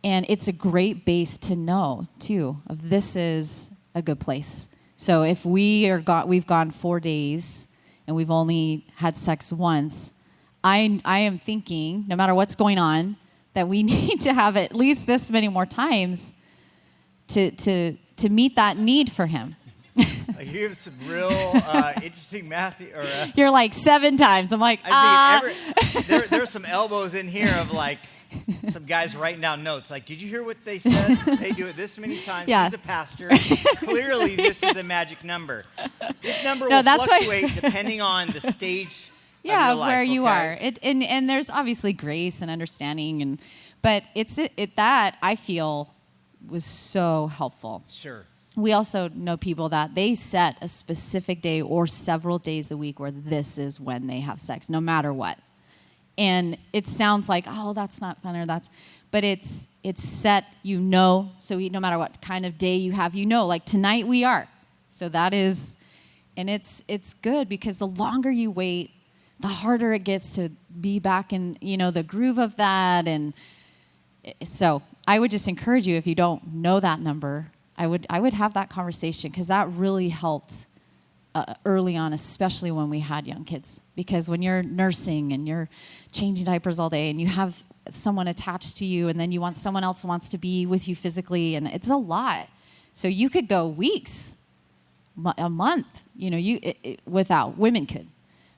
And it's a great base to know, too, of this is a good place. So if we've gone 4 days and we've only had sex once, I am thinking, no matter what's going on, that we need to have at least this many more times to meet that need for him. Like, you have some real interesting math. Or You're like 7 times. I'm like, there's some elbows in here of like some guys writing down notes. Like, did you hear what they said? They do it this many times. Yeah. He's a pastor. Clearly, this is a magic number. This number will that's why- fluctuate depending on the stage. yeah, of your life, where you okay? are. And there's obviously grace and understanding, but that I feel was so helpful. Sure. We also know people that they set a specific day or several days a week where this is when they have sex, no matter what. And it sounds like, oh, that's not fun, but it's set, so no matter what kind of day you have, like tonight we are. So that is, and it's good because the longer you wait, the harder it gets to be back in, the groove of that. And so I would just encourage you, if you don't know that number, I would have that conversation, because that really helped early on, especially when we had young kids. Because when you're nursing and you're changing diapers all day and you have someone attached to you and then someone else wants to be with you physically, and it's a lot. So you could go weeks, a month, without. Women could.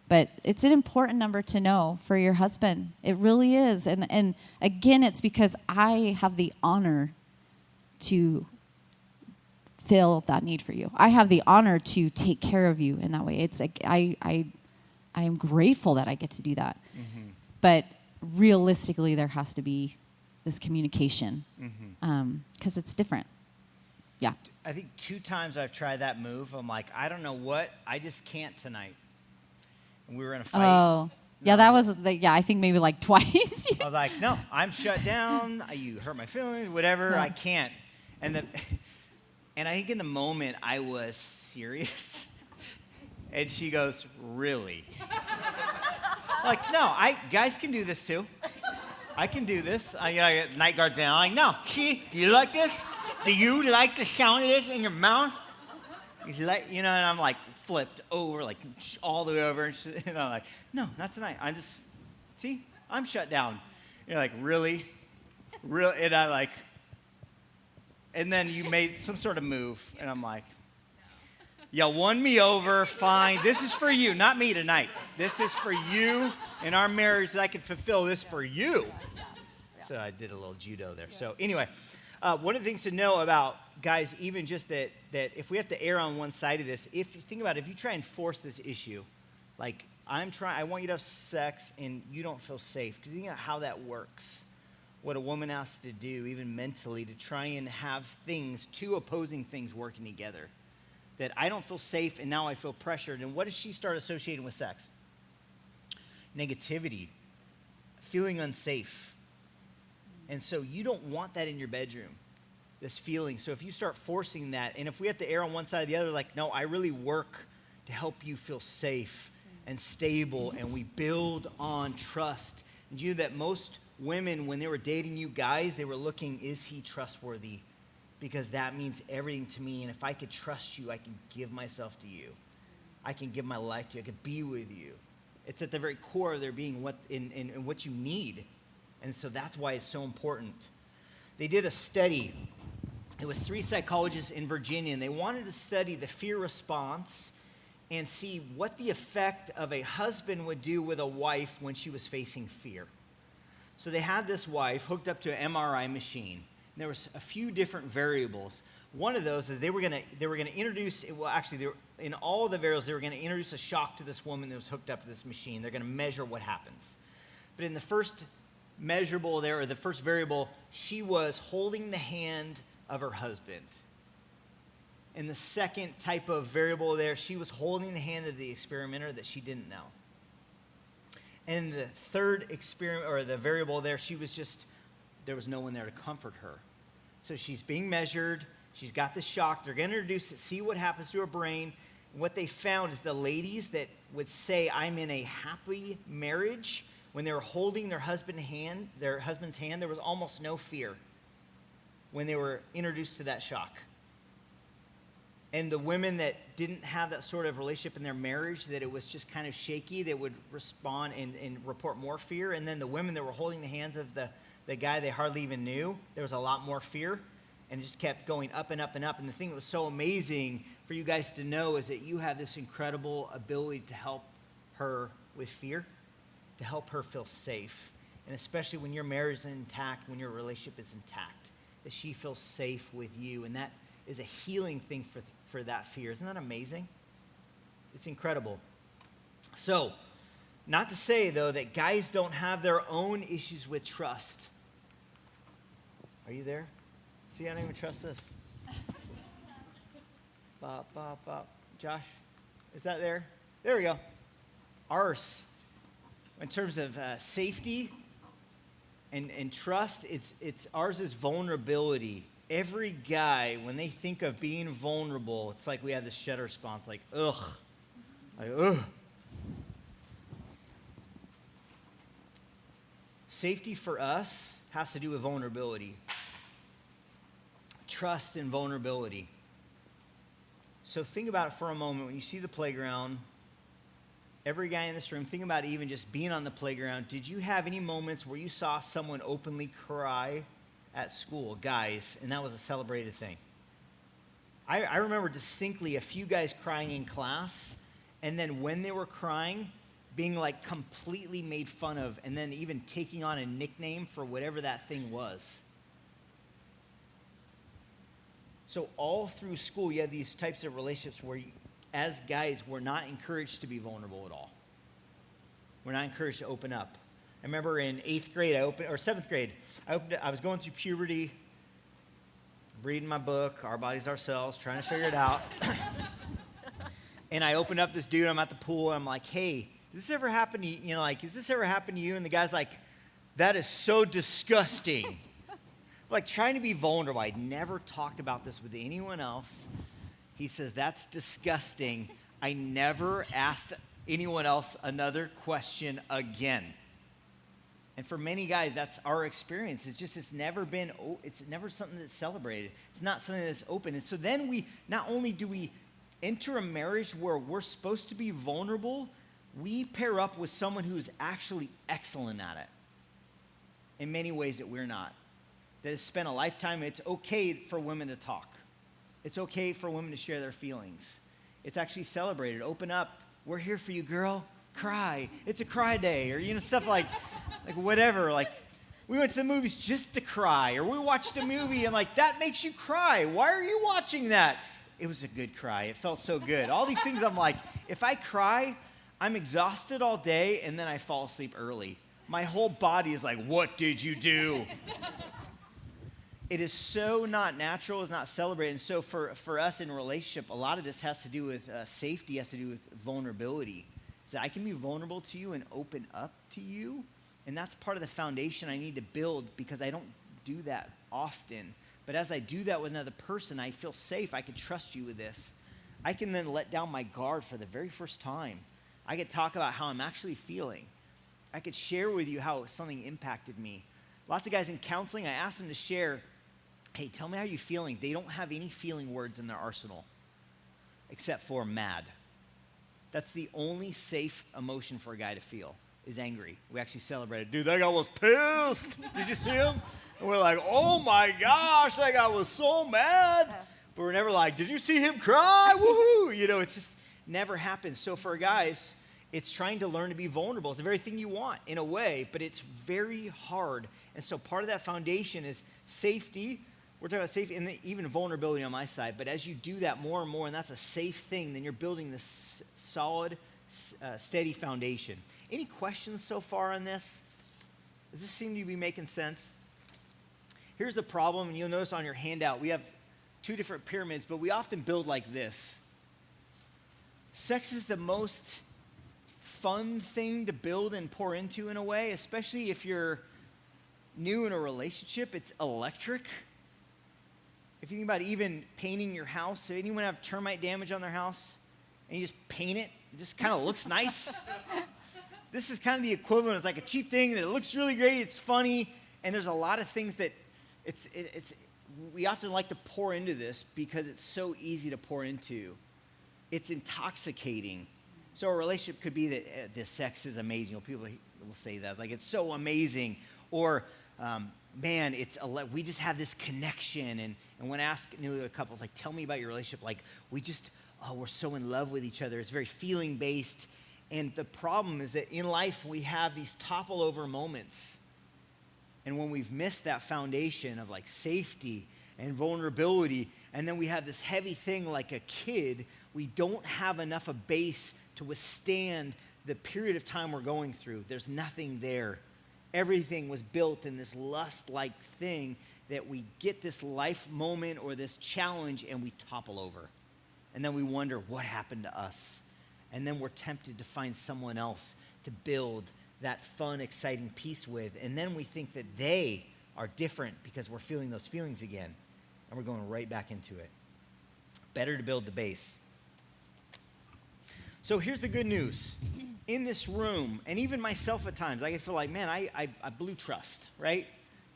But it's an important number to know for your husband. It really is. And again, it's because I have the honor to fill that need for you. I have the honor to take care of you in that way. It's like I am grateful that I get to do that. Mm-hmm. But realistically, there has to be this communication, because it's different. Yeah. I think 2 times I've tried that move. I'm like, I don't know what, I just can't tonight. And we were in a fight. Oh, yeah, that was, I think maybe like twice. I was like, no, I'm shut down. You hurt my feelings, whatever. Yeah. I can't. And I think in the moment I was serious. And she goes, really? Like, no, guys can do this too. I can do this. I get night guards down. I'm like, no, see, do you like this? Do you like the sound of this in your mouth? He's like, and I'm like flipped over, like all the way over. And I'm like, no, not tonight. I'm shut down. You're like, really? Really? And I'm like, and then you made some sort of move. And I'm like, you won me over, fine. This is for you, not me tonight. This is for you in our marriage, that I can fulfill this for you. So I did a little judo there. So anyway, one of the things to know about guys, even just that if we have to err on one side of this, if you think about it, if you try and force this issue, like I want you to have sex and you don't feel safe, because you think about how that works. What a woman has to do, even mentally, to try and have two opposing things working together. That I don't feel safe and now I feel pressured. And what does she start associating with sex? Negativity, feeling unsafe. And so you don't want that in your bedroom, this feeling. So if you start forcing that, and if we have to err on one side or the other, like, no, I really work to help you feel safe and stable, and we build on trust. And you know that most women, when they were dating you guys, they were looking, is he trustworthy? Because that means everything to me. And if I could trust you, I can give myself to you. I can give my life to you. I could be with you. It's at the very core of their being, what you need. And so that's why it's so important. They did a study. It was 3 psychologists in Virginia, and they wanted to study the fear response and see what the effect of a husband would do with a wife when she was facing fear. So they had this wife hooked up to an MRI machine. There was a few different variables. One of those is they were going to introduce, in all of the variables, they were going to introduce a shock to this woman that was hooked up to this machine. They're going to measure what happens. But in the first measurable there, or the first variable, she was holding the hand of her husband. In the second type of variable there, she was holding the hand of the experimenter that she didn't know. And the third experiment, or the variable there, there was no one there to comfort her. So she's being measured. She's got the shock. They're going to introduce it, see what happens to her brain. And what they found is the ladies that would say, I'm in a happy marriage, when they were holding their husband's hand, there was almost no fear when they were introduced to that shock. And the women that didn't have that sort of relationship in their marriage, that it was just kind of shaky, they would respond and report more fear. And then the women that were holding the hands of the guy they hardly even knew, there was a lot more fear. and it just kept going up and up and up. And the thing that was so amazing for you guys to know is that you have this incredible ability to help her with fear, to help her feel safe. And especially when your marriage is intact, when your relationship is intact, that she feels safe with you. And that is a healing thing for that fear. Isn't that amazing? It's incredible. So, not to say, though, that guys don't have their own issues with trust. Are you there? See, I don't even trust this. Bop, bop, bop. Josh, is that there? There we go. Ours. In terms of safety and trust, it's ours is vulnerability. Every guy, when they think of being vulnerable, it's like we have this shudder response, like, ugh. Like, ugh. Safety for us has to do with vulnerability. Trust and vulnerability. So think about it for a moment. When you see the playground, every guy in this room, think about even just being on the playground. Did you have any moments where you saw someone openly cry at school, guys, and that was a celebrated thing? I remember distinctly a few guys crying in class, and then when they were crying, being like completely made fun of, and then even taking on a nickname for whatever that thing was. So all through school, you have these types of relationships where, as guys, we're not encouraged to be vulnerable at all. We're not encouraged to open up. I remember in 8th grade, or 7th grade, I was going through puberty, reading my book, Our Bodies, Ourselves, trying to figure it out. And I opened up this dude, I'm at the pool, and I'm like, hey, does this ever happen to you? You know, like, has this ever happened to you? And the guy's like, that is so disgusting. Like, trying to be vulnerable. I'd never talked about this with anyone else. He says, that's disgusting. I never asked anyone else another question again. And for many guys, that's our experience. It's never something that's celebrated. It's not something that's open. And so then not only do we enter a marriage where we're supposed to be vulnerable, we pair up with someone who's actually excellent at it in many ways that we're not. That has spent a lifetime. It's okay for women to talk. It's okay for women to share their feelings. It's actually celebrated. Open up. We're here for you, girl. Cry. It's a cry day. Or, stuff like whatever. Like, we went to the movies just to cry. Or we watched a movie and that makes you cry. Why are you watching that? It was a good cry. It felt so good. All these things, I'm like, if I cry, I'm exhausted all day and then I fall asleep early. My whole body is like, what did you do? It is so not natural, it's not celebrated. And so for us in a relationship, a lot of this has to do with safety, has to do with vulnerability. So I can be vulnerable to you and open up to you. And that's part of the foundation I need to build because I don't do that often. But as I do that with another person, I feel safe. I can trust you with this. I can then let down my guard for the very first time. I could talk about how I'm actually feeling. I could share with you how something impacted me. Lots of guys in counseling, I ask them to share, hey, tell me how you're feeling. They don't have any feeling words in their arsenal except for mad. That's the only safe emotion for a guy to feel is angry. We actually celebrated. Dude, that guy was pissed. Did you see him? And we're like, oh my gosh, that guy was so mad. But we're never like, did you see him cry? Woohoo! It's just never happens. So for guys, it's trying to learn to be vulnerable. It's the very thing you want in a way, but it's very hard. And so part of that foundation is safety. We're talking about safety and even vulnerability on my side. But as you do that more and more, and that's a safe thing, then you're building this solid, steady foundation. Any questions so far on this? Does this seem to be making sense? Here's the problem, and you'll notice on your handout, we have 2 different pyramids, but we often build like this. Sex is the most fun thing to build and pour into in a way, especially if you're new in a relationship. It's electric. If you think about even painting your house, if anyone have termite damage on their house and you just paint it, it just kind of looks nice. This is kind of the equivalent. It's like a cheap thing that it looks really great, it's funny, and there's a lot of things that we often like to pour into this because it's so easy to pour into. It's intoxicating. So a relationship could be that the sex is amazing. People will say that, like it's so amazing. Or, man, we just have this connection and And when I ask newlywed couples, like, tell me about your relationship, like, we're so in love with each other. It's very feeling-based. And the problem is that in life, we have these topple-over moments. And when we've missed that foundation of like safety and vulnerability, and then we have this heavy thing like a kid, we don't have enough a base to withstand the period of time we're going through. There's nothing there. Everything was built in this lust-like thing that we get this life moment or this challenge and we topple over. And then we wonder what happened to us. And then we're tempted to find someone else to build that fun, exciting piece with. And then we think that they are different because we're feeling those feelings again. And we're going right back into it. Better to build the base. So here's the good news. In this room, and even myself at times, I can feel like, man, I blew trust, right?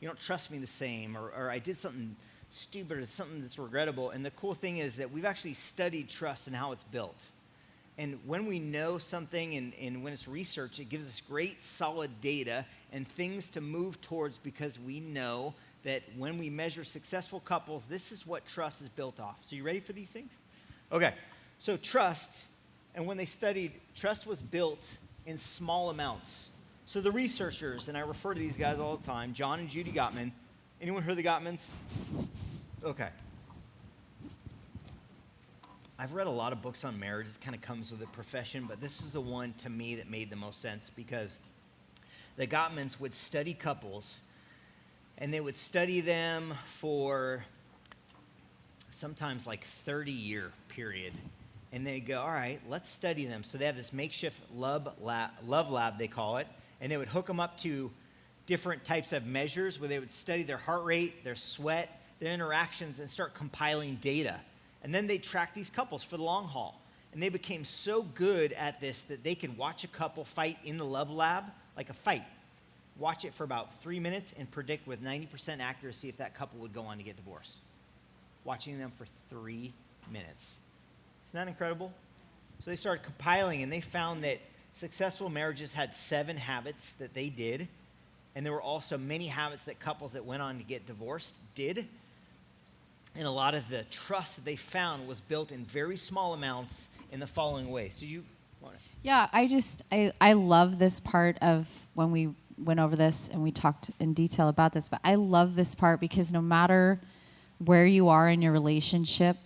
You don't trust me the same, or I did something stupid or something that's regrettable. And the cool thing is that we've actually studied trust and how it's built. And when we know something and when it's research, it gives us great solid data and things to move towards because we know that when we measure successful couples, this is what trust is built off. So you ready for these things? Okay, so trust, and when they studied, trust was built in small amounts. So the researchers, and I refer to these guys all the time, John and Judy Gottman. Anyone heard of the Gottmans? Okay. I've read a lot of books on marriage. It kind of comes with the profession, but this is the one to me that made the most sense because the Gottmans would study couples, and they would study them for sometimes like 30-year period. And they go, all right, let's study them. So they have this makeshift love lab, they call it, and they would hook them up to different types of measures where they would study their heart rate, their sweat, their interactions, and start compiling data. And then they track these couples for the long haul. And they became so good at this that they could watch a couple fight in the love lab, like a fight. Watch it for about 3 minutes and predict with 90% accuracy if that couple would go on to get divorced. Watching them for 3 minutes. Isn't that incredible? So they started compiling, and they found that successful marriages had 7 habits that they did. And there were also many habits that couples that went on to get divorced did. And a lot of the trust that they found was built in very small amounts in the following ways. Did you want to? Yeah, I love this part of when we went over this and we talked in detail about this, but I love this part because no matter where you are in your relationship,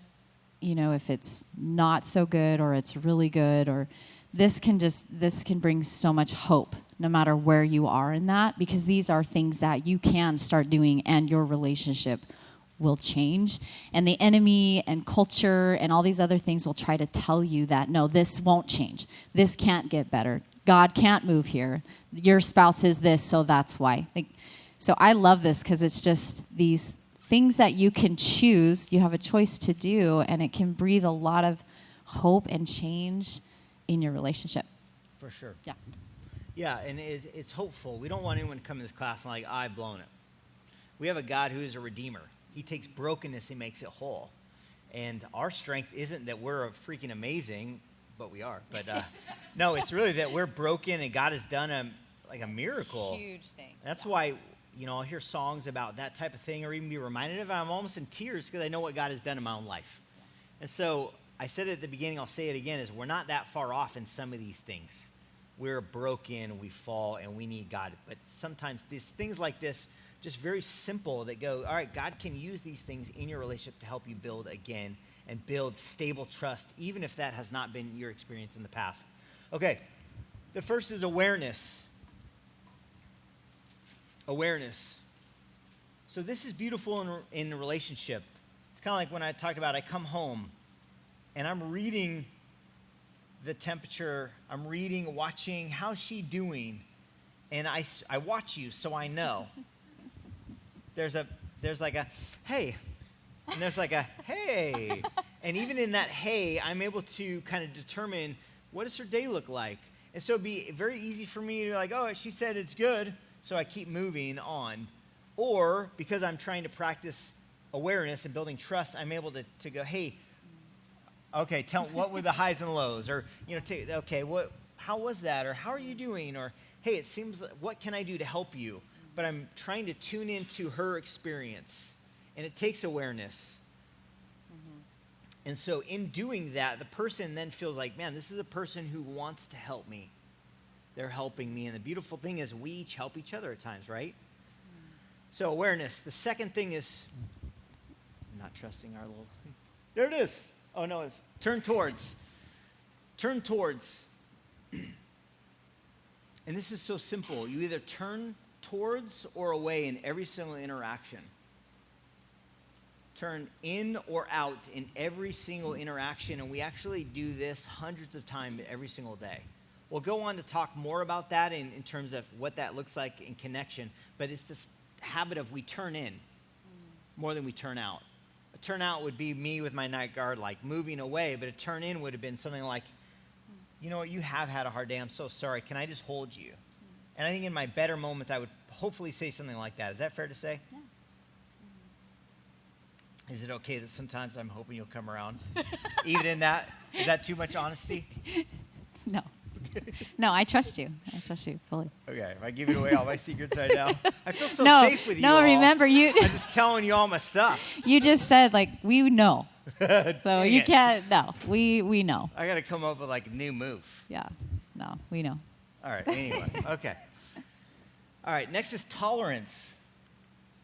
you know, if it's not so good or it's really good, or this can bring so much hope no matter where you are in that, because these are things that you can start doing and your relationship will change. And the enemy and culture and all these other things will try to tell you that, no, this won't change. This can't get better. God can't move here. Your spouse is this, so that's why. So I love this because it's just these things that you can choose, you have a choice to do, and it can breathe a lot of hope and change in your relationship. For sure. Yeah. Yeah, and it's hopeful. We don't want anyone to come to this class and like, I've blown it. We have a God who is a redeemer. He takes brokenness and makes it whole. And our strength isn't that we're freaking amazing, but we are. But no, it's really that we're broken and God has done a miracle. Huge thing. That's why, you know, I'll hear songs about that type of thing or even be reminded of it. I'm almost in tears because I know what God has done in my own life. And so I said it at the beginning, I'll say it again, is we're not that far off in some of these things. We're broken, we fall, and we need God. But sometimes these things like this, just very simple, that go, all right, God can use these things in your relationship to help you build again and build stable trust, even if that has not been your experience in the past. Okay, the first is awareness. Awareness. So this is beautiful in a relationship. It's kind of like when I talked about I come home and I'm reading the temperature, I'm reading, watching, how's she doing? And I watch you so I know. There's like a, hey, and there's like a, hey. And even in that hey, I'm able to kind of determine what does her day look like. And so it'd be very easy for me to like, oh, she said it's good, so I keep moving on. Or because I'm trying to practice awareness and building trust, I'm able to go, hey, okay, tell what were the highs and lows? Or, you know, okay, how was that? Or how are you doing? Or, hey, it seems, what can I do to help you? But I'm trying to tune into her experience and it takes awareness. And so in doing that, the person then feels like, man, this is a person who wants to help me. They're helping me. And the beautiful thing is we each help each other at times, right? So awareness. The second thing is not trusting our little... There it is. Oh, no, it's turn towards. Turn towards. And this is so simple. You either turn towards or away in every single interaction. Turn in or out in every single interaction, and we actually do this hundreds of times every single day. We'll go on to talk more about that in terms of what that looks like in connection, but it's this habit of we turn in more than we turn out. A turn out would be me with my night guard, like moving away, but a turn in would have been something like, you know what, you have had a hard day, I'm so sorry, can I just hold you? And I think in my better moments, I would hopefully say something like that. Is that fair to say? Yeah. Is it okay that sometimes I'm hoping you'll come around? Even in that? Is that too much honesty? No. No, I trust you. I trust you fully. Okay, if I give it away all my secrets right now. I feel so No, safe with you no, all. remember you. I'm just telling you all my stuff. You just said like we know, so Dang you it. can't. No, we know. I got to come up with like a new move. Yeah, no, we know. All right, anyway, okay. All right, next is tolerance.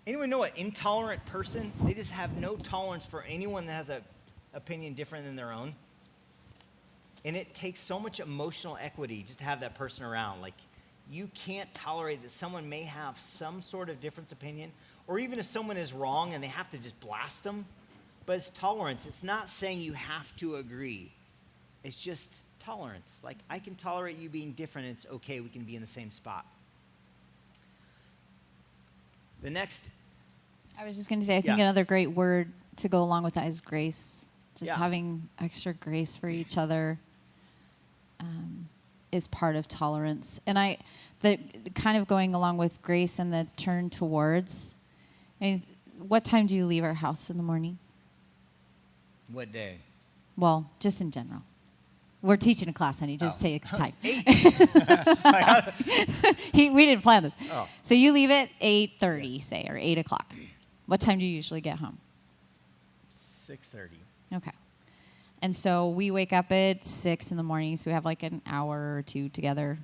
Anyone know an intolerant person? They just have no tolerance for anyone that has an opinion different than their own. And it takes so much emotional equity just to have that person around. Like, you can't tolerate that someone may have some sort of different opinion, or even if someone is wrong and they have to just blast them. But it's tolerance. It's not saying you have to agree. It's just tolerance. Like, I can tolerate you being different, and it's okay. We can be in the same spot. The next... I was just going to say, I think Yeah. another great word to go along with that is grace. Just Yeah. having extra grace for each other is part of tolerance. And the kind of going along with grace and the turn towards. I mean, what time do you leave our house in the morning? What day? Well, just in general. We're teaching a class, honey. Just say a time. 8. We didn't plan this. Oh. So you leave at 8:30, say, or 8 o'clock. What time do you usually get home? 6:30. Okay. And so we wake up at 6 in the morning, so we have like an hour or two together,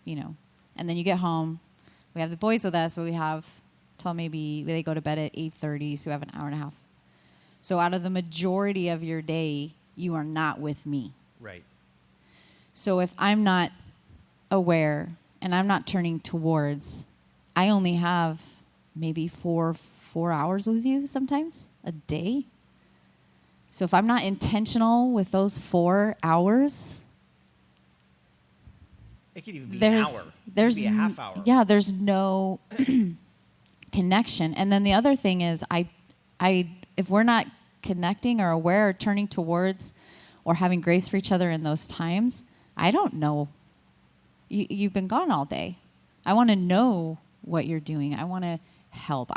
you know. And then you get home. We have the boys with us, but we have till maybe they go to bed at 8:30, so we have an hour and a half. So out of the majority of your day, you are not with me. Right. So if I'm not aware and I'm not turning towards, I only have maybe four hours with you sometimes a day. So if I'm not intentional with those 4 hours, It could even be an hour. There's it could be a half hour. Yeah, there's no connection. And then the other thing is, if we're not connecting or aware or turning towards or having grace for each other in those times, I don't know. You've been gone all day. I want to know what you're doing. I want to help.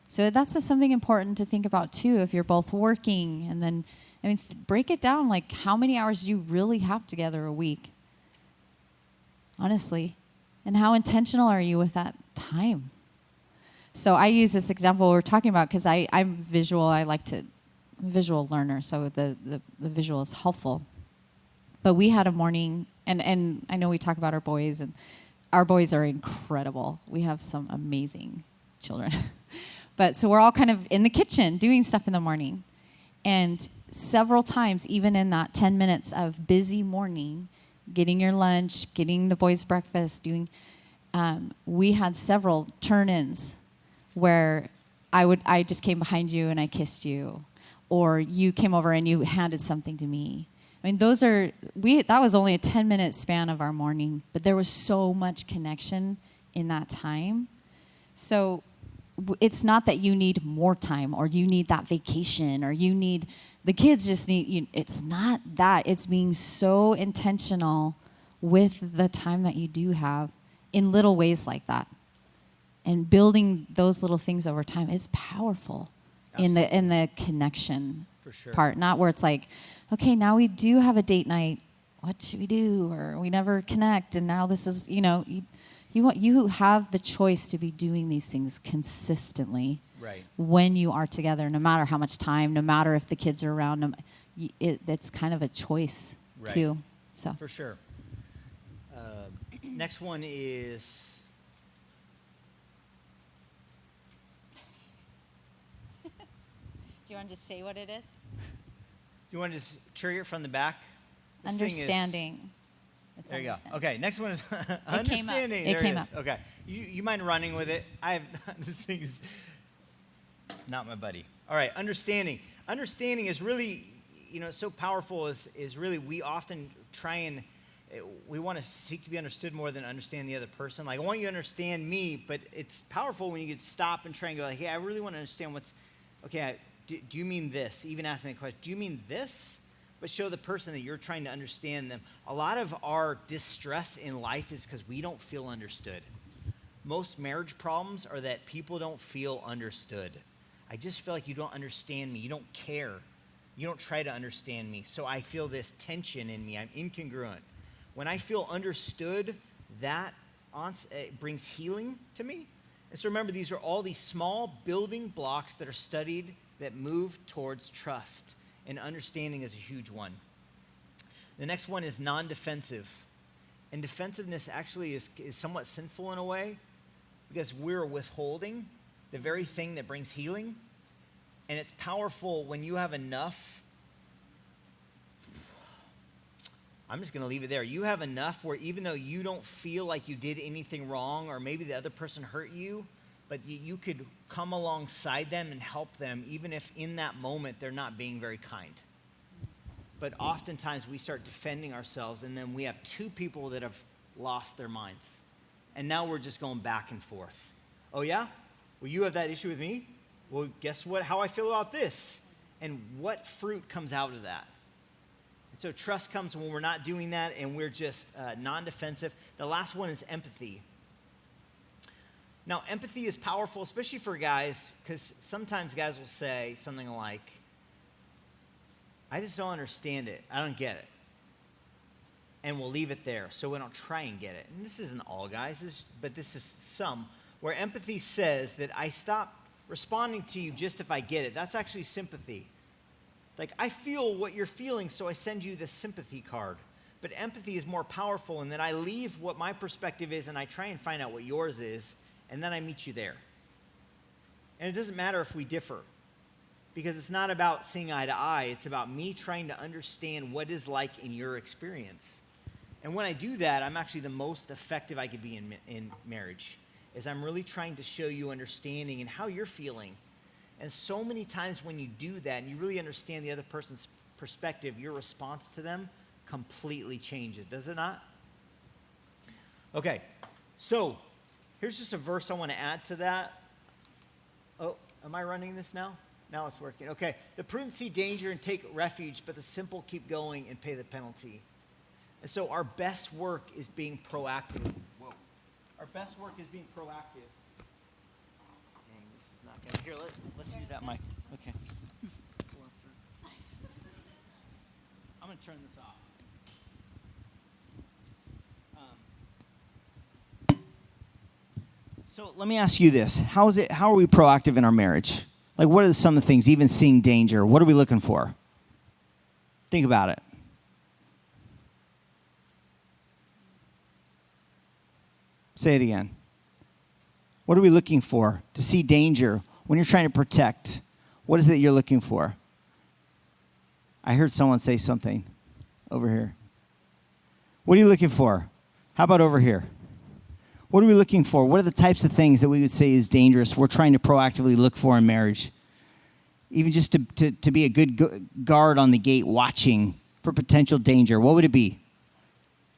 So that's just something important to think about too. If you're both working, and then, break it down. Like, how many hours do you really have together a week? Honestly, and how intentional are you with that time? So I use this example we're talking about because I'm visual. I'm a visual learner, so the visual is helpful. But we had a morning, and I know we talk about our boys, and our boys are incredible. We have some amazing children. But so we're all kind of in the kitchen doing stuff in the morning. And several times, even in that 10 minutes of busy morning, getting your lunch, getting the boys breakfast, we had several turn-ins where I just came behind you and I kissed you, or you came over and you handed something to me. That was only a 10-minute span of our morning, but there was so much connection in that time. So it's not that you need more time or you need that vacation or the kids just need, it's not that. It's being so intentional with the time that you do have in little ways like that. And building those little things over time is powerful. Absolutely. in the connection For sure. part, not where it's like, okay, now we do have a date night. What should we do? Or we never connect, and now this is, you have the choice to be doing these things consistently. Right. when you are together, no matter how much time, no matter if the kids are around. It's kind of a choice Right. too. So For sure. Next one is, do you want to just say what it is? you want to just trigger it from the back? This thing is- Understanding. It's There you go. understanding. Okay, next one is came up. understanding. It There came is. up. Okay, you mind running with it? This thing is not my buddy. All right, understanding. Understanding is really, so powerful. Is really, we often try and we want to seek to be understood more than understand the other person. Like, I want you to understand me, but it's powerful when you could stop and try and go, like, hey, I really want to understand do you mean this? Even asking that question, do you mean this? But show the person that you're trying to understand them. A lot of our distress in life is because we don't feel understood. Most marriage problems are that people don't feel understood. I just feel like you don't understand me. You don't care. You don't try to understand me. So I feel this tension in me. I'm incongruent. When I feel understood, that brings healing to me. And so remember, these are all these small building blocks that are studied that move towards trust. And understanding is a huge one. The next one is non-defensive. And defensiveness actually is somewhat sinful in a way because we're withholding the very thing that brings healing. And it's powerful when you have enough. I'm just going to leave it there. You have enough where even though you don't feel like you did anything wrong or maybe the other person hurt you, but you could come alongside them and help them even if in that moment they're not being very kind. But oftentimes we start defending ourselves and then we have two people that have lost their minds. And now we're just going back and forth. Oh yeah? Well, you have that issue with me? Well, guess what? How I feel about this. And what fruit comes out of that? And so trust comes when we're not doing that and we're just non-defensive. The last one is empathy. Now, empathy is powerful, especially for guys, because sometimes guys will say something like, I just don't understand it. I don't get it. And we'll leave it there so we don't try and get it. And this isn't all guys, but this is some, where empathy says that I stop responding to you just if I get it. That's actually sympathy. Like, I feel what you're feeling, so I send you this sympathy card. But empathy is more powerful in that I leave what my perspective is and I try and find out what yours is, and then I meet you there. And it doesn't matter if we differ, because it's not about seeing eye to eye. It's about me trying to understand what is like in your experience. And when I do that, I'm actually the most effective I could be in marriage, is I'm really trying to show you understanding and how you're feeling. And so many times when you do that and you really understand the other person's perspective, your response to them completely changes, does it not? Okay, so here's just a verse I want to add to that. Oh, am I running this now? Now it's working. Okay, the prudent see danger and take refuge, but the simple keep going and pay the penalty. And so our best work is being proactive. Whoa. Our best work is being proactive. Dang, this is not good. Here, let's use that mic. Okay. This is a cluster. I'm going to turn this off. So let me ask you this. How are we proactive in our marriage? Like, what are some of the things, even seeing danger? What are we looking for? Think about it. Say it again. What are we looking for to see danger when you're trying to protect? What is it you're looking for? I heard someone say something over here. What are you looking for? How about over here? What are we looking for? What are the types of things that we would say is dangerous we're trying to proactively look for in marriage? Even just to be a good guard on the gate watching for potential danger. What would it be?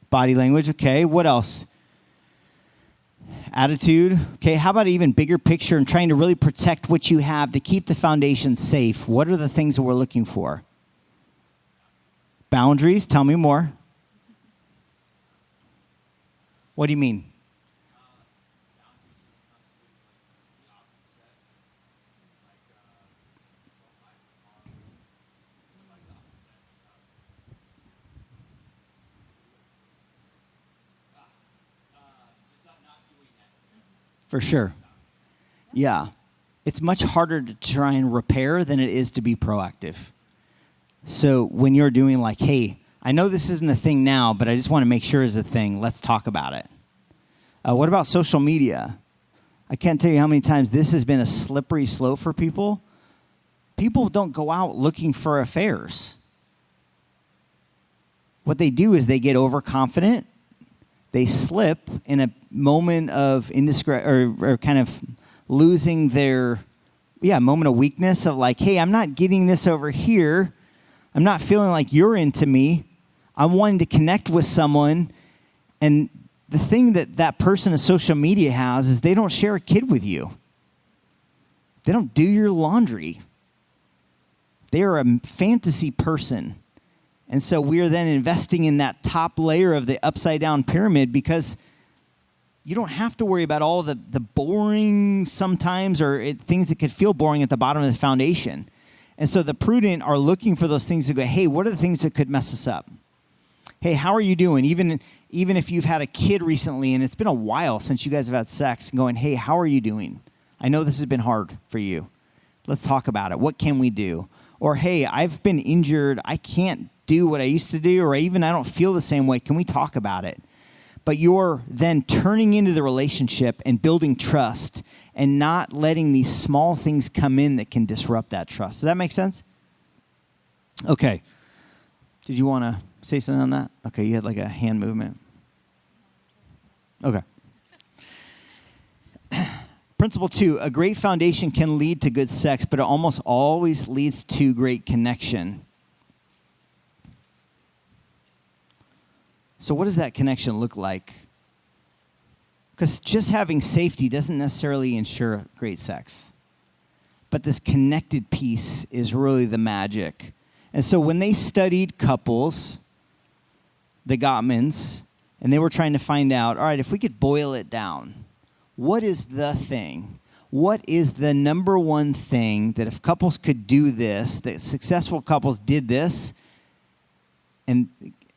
Body language, okay. What else? Attitude, okay. How about even bigger picture and trying to really protect what you have to keep the foundation safe? What are the things that we're looking for? Boundaries, tell me more. What do you mean? For sure. Yeah. it's much harder to try and repair than it is to be proactive. So when you're doing like, hey, I know this isn't a thing now, but I just want to make sure it's a thing. Let's talk about it. What about social media? I can't tell you how many times this has been a slippery slope for people. People don't go out looking for affairs. What they do is they get overconfident. They slip in a moment of or kind of losing their moment of weakness of like, hey, I'm not getting this over here. I'm not feeling like you're into me. I'm wanting to connect with someone. And the thing that person in social media has is they don't share a kid with you. They don't do your laundry. They are a fantasy person. And so we are then investing in that top layer of the upside down pyramid because you don't have to worry about all the boring sometimes or things that could feel boring at the bottom of the foundation. And so the prudent are looking for those things to go, hey, what are the things that could mess us up? Hey, how are you doing? Even if you've had a kid recently and it's been a while since you guys have had sex, and going, hey, how are you doing? I know this has been hard for you. Let's talk about it. What can we do? Or, hey, I've been injured. I can't do what I used to do, or even I don't feel the same way. Can we talk about it? But you're then turning into the relationship and building trust and not letting these small things come in that can disrupt that trust. Does that make sense? Okay. Did you want to say something on that? Okay, you had like a hand movement. Okay. Principle 2, a great foundation can lead to good sex, but it almost always leads to great connection. So what does that connection look like? Because just having safety doesn't necessarily ensure great sex. But this connected piece is really the magic. And so when they studied couples, the Gottmans, and they were trying to find out, all right, if we could boil it down, what is the thing? What is the number one thing that if couples could do this, that successful couples did this, and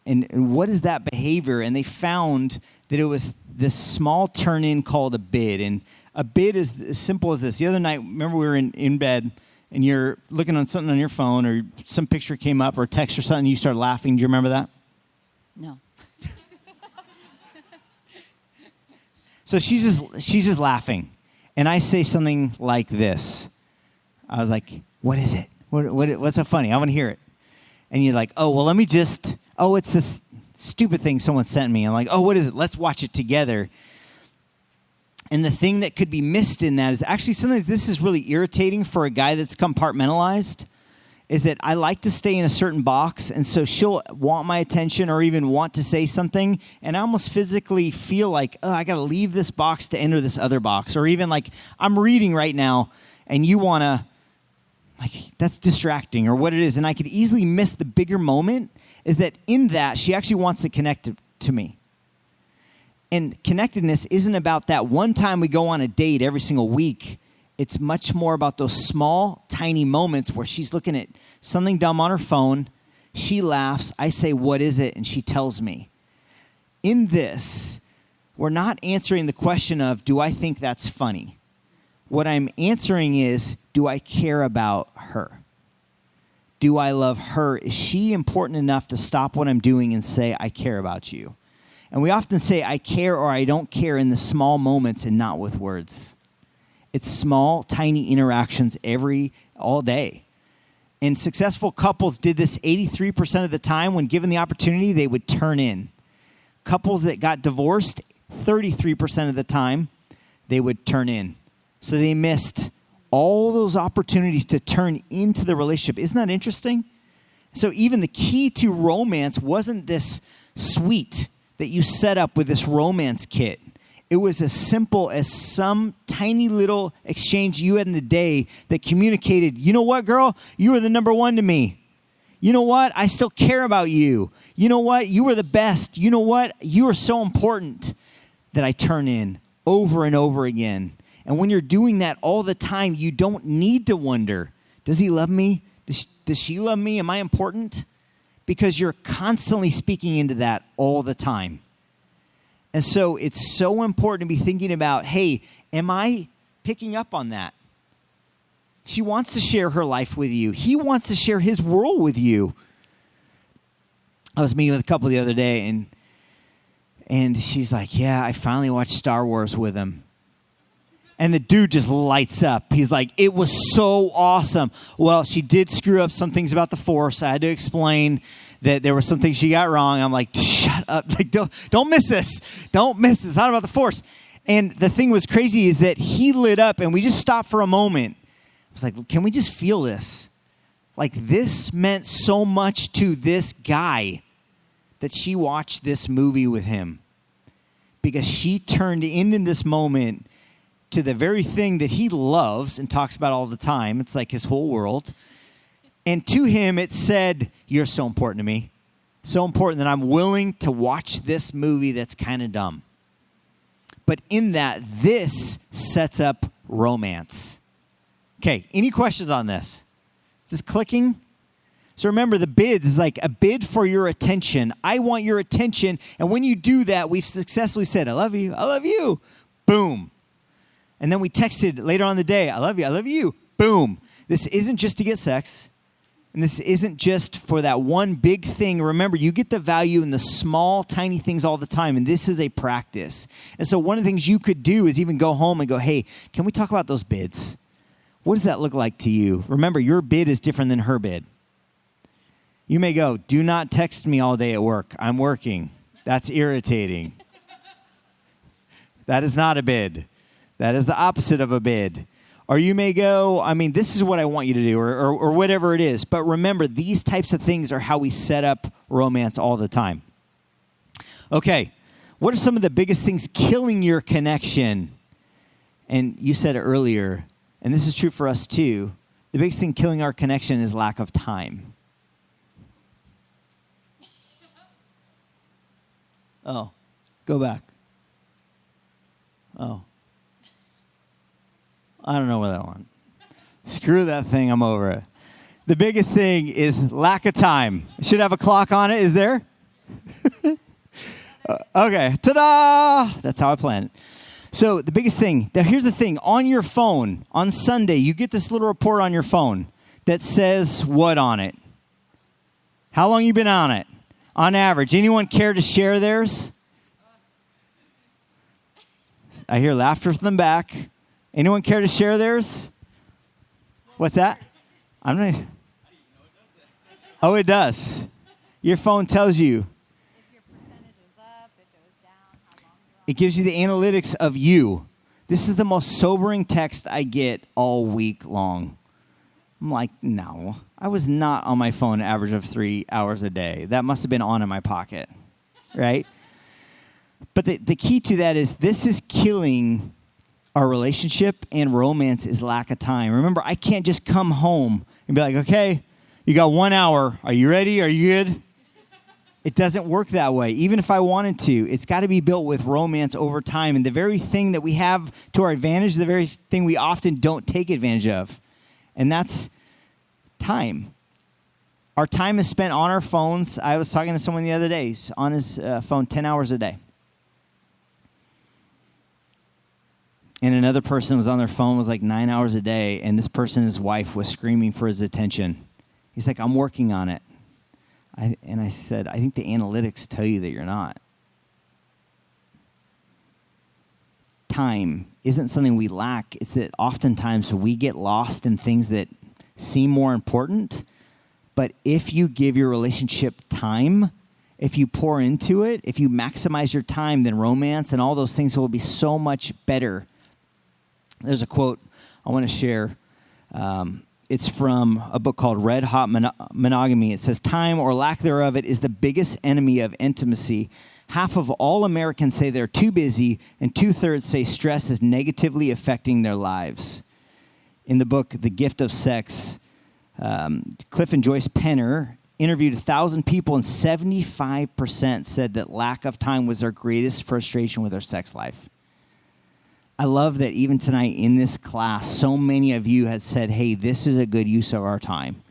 what is that behavior? And they found that it was this small turn-in called a bid. And a bid is as simple as this. The other night, remember we were in bed, and you're looking on something on your phone, or some picture came up, or a text or something, and you start laughing. Do you remember that? No. So she's just laughing. And I say something like this. I was like, what is it? What's so funny? I want to hear it. And you're like, oh, well, let me just... Oh, it's this stupid thing someone sent me. I'm like, oh, what is it? Let's watch it together. And the thing that could be missed in that is actually sometimes this is really irritating for a guy that's compartmentalized, is that I like to stay in a certain box, and so she'll want my attention or even want to say something, and I almost physically feel like, oh, I got to leave this box to enter this other box. Or even like I'm reading right now, and you want to, like, that's distracting or what it is. And I could easily miss the bigger moment is that in that, she actually wants to connect to me. And connectedness isn't about that one time we go on a date every single week. It's much more about those small, tiny moments where she's looking at something dumb on her phone. She laughs. I say, what is it? And she tells me. In this, we're not answering the question of, do I think that's funny? What I'm answering is, do I care about her? Do I love her? Is she important enough to stop what I'm doing and say, I care about you? And we often say, I care or I don't care in the small moments and not with words. It's small, tiny interactions all day. And successful couples did this 83% of the time. When given the opportunity, they would turn in. Couples that got divorced, 33% of the time, they would turn in. So they missed all those opportunities to turn into the relationship. Isn't that interesting? So even the key to romance wasn't this suite that you set up with this romance kit. It was as simple as some tiny little exchange you had in the day that communicated, you know what, girl? You are the number one to me. You know what? I still care about you. You know what? You are the best. You know what? You are so important that I turn in over and over again. And when you're doing that all the time, you don't need to wonder, does he love me? Does she love me? Am I important? Because you're constantly speaking into that all the time. And so it's so important to be thinking about, hey, am I picking up on that? She wants to share her life with you. He wants to share his world with you. I was meeting with a couple the other day, and she's like, yeah, I finally watched Star Wars with him. And the dude just lights up. He's like, it was so awesome. Well, she did screw up some things about the Force. I had to explain that there were some things she got wrong. I'm like, shut up. Like, don't miss this. Don't miss this. It's not about the Force. And the thing was crazy is that he lit up, and we just stopped for a moment. I was like, can we just feel this? Like, this meant so much to this guy that she watched this movie with him. Because she turned in this moment to the very thing that he loves and talks about all the time. It's like his whole world. And to him, it said, you're so important to me. So important that I'm willing to watch this movie that's kind of dumb. But in that, this sets up romance. Okay, any questions on this? Is this clicking? So remember, the bids is like a bid for your attention. I want your attention. And when you do that, we've successfully said, I love you, I love you. Boom. And then we texted later on in the day, I love you, boom. This isn't just to get sex. And this isn't just for that one big thing. Remember, you get the value in the small, tiny things all the time. And this is a practice. And so one of the things you could do is even go home and go, hey, can we talk about those bids? What does that look like to you? Remember, your bid is different than her bid. You may go, do not text me all day at work. I'm working. That's irritating. That is not a bid. That is the opposite of a bid. Or you may go, this is what I want you to do, or whatever it is. But remember, these types of things are how we set up romance all the time. Okay, what are some of the biggest things killing your connection? And you said it earlier, and this is true for us too. The biggest thing killing our connection is lack of time. Oh, go back. Oh. I don't know where that went. Screw that thing, I'm over it. The biggest thing is lack of time. It should have a clock on it. Is there? Okay, ta-da! That's how I plan it. So the biggest thing, now here's the thing. On your phone, on Sunday, you get this little report on your phone that says what on it? How long you been on it? On average. Anyone care to share theirs? I hear laughter from the back. Anyone care to share theirs? What's that? I'm not. Oh, it does. Your phone tells you. If your percentage is up, if it was down, how long you're on. It gives you the analytics of you. This is the most sobering text I get all week long. I'm like, no, I was not on my phone an average of 3 hours a day. That must have been on in my pocket, right? But the key to that is this is killing our relationship, and romance is lack of time. Remember, I can't just come home and be like, okay, you got 1 hour. Are you ready? Are you good? It doesn't work that way. Even if I wanted to, it's got to be built with romance over time. And the very thing that we have to our advantage is the very thing we often don't take advantage of. And that's time. Our time is spent on our phones. I was talking to someone the other day. He's on his phone 10 hours a day. And another person was on their phone, was like 9 hours a day, and this person, his wife, was screaming for his attention. He's like, I'm working on it. And I said, I think the analytics tell you that you're not. Time isn't something we lack. It's that oftentimes we get lost in things that seem more important. But if you give your relationship time, if you pour into it, if you maximize your time, then romance and all those things will be so much better. There's a quote I want to share. It's from a book called Red Hot Monogamy. It says, time or lack thereof it is the biggest enemy of intimacy. Half of all Americans say they're too busy, and 2/3 say stress is negatively affecting their lives. In the book, The Gift of Sex, Cliff and Joyce Penner interviewed 1,000 people, and 75% said that lack of time was their greatest frustration with their sex life. I love that even tonight in this class, so many of you had said, hey, this is a good use of our time.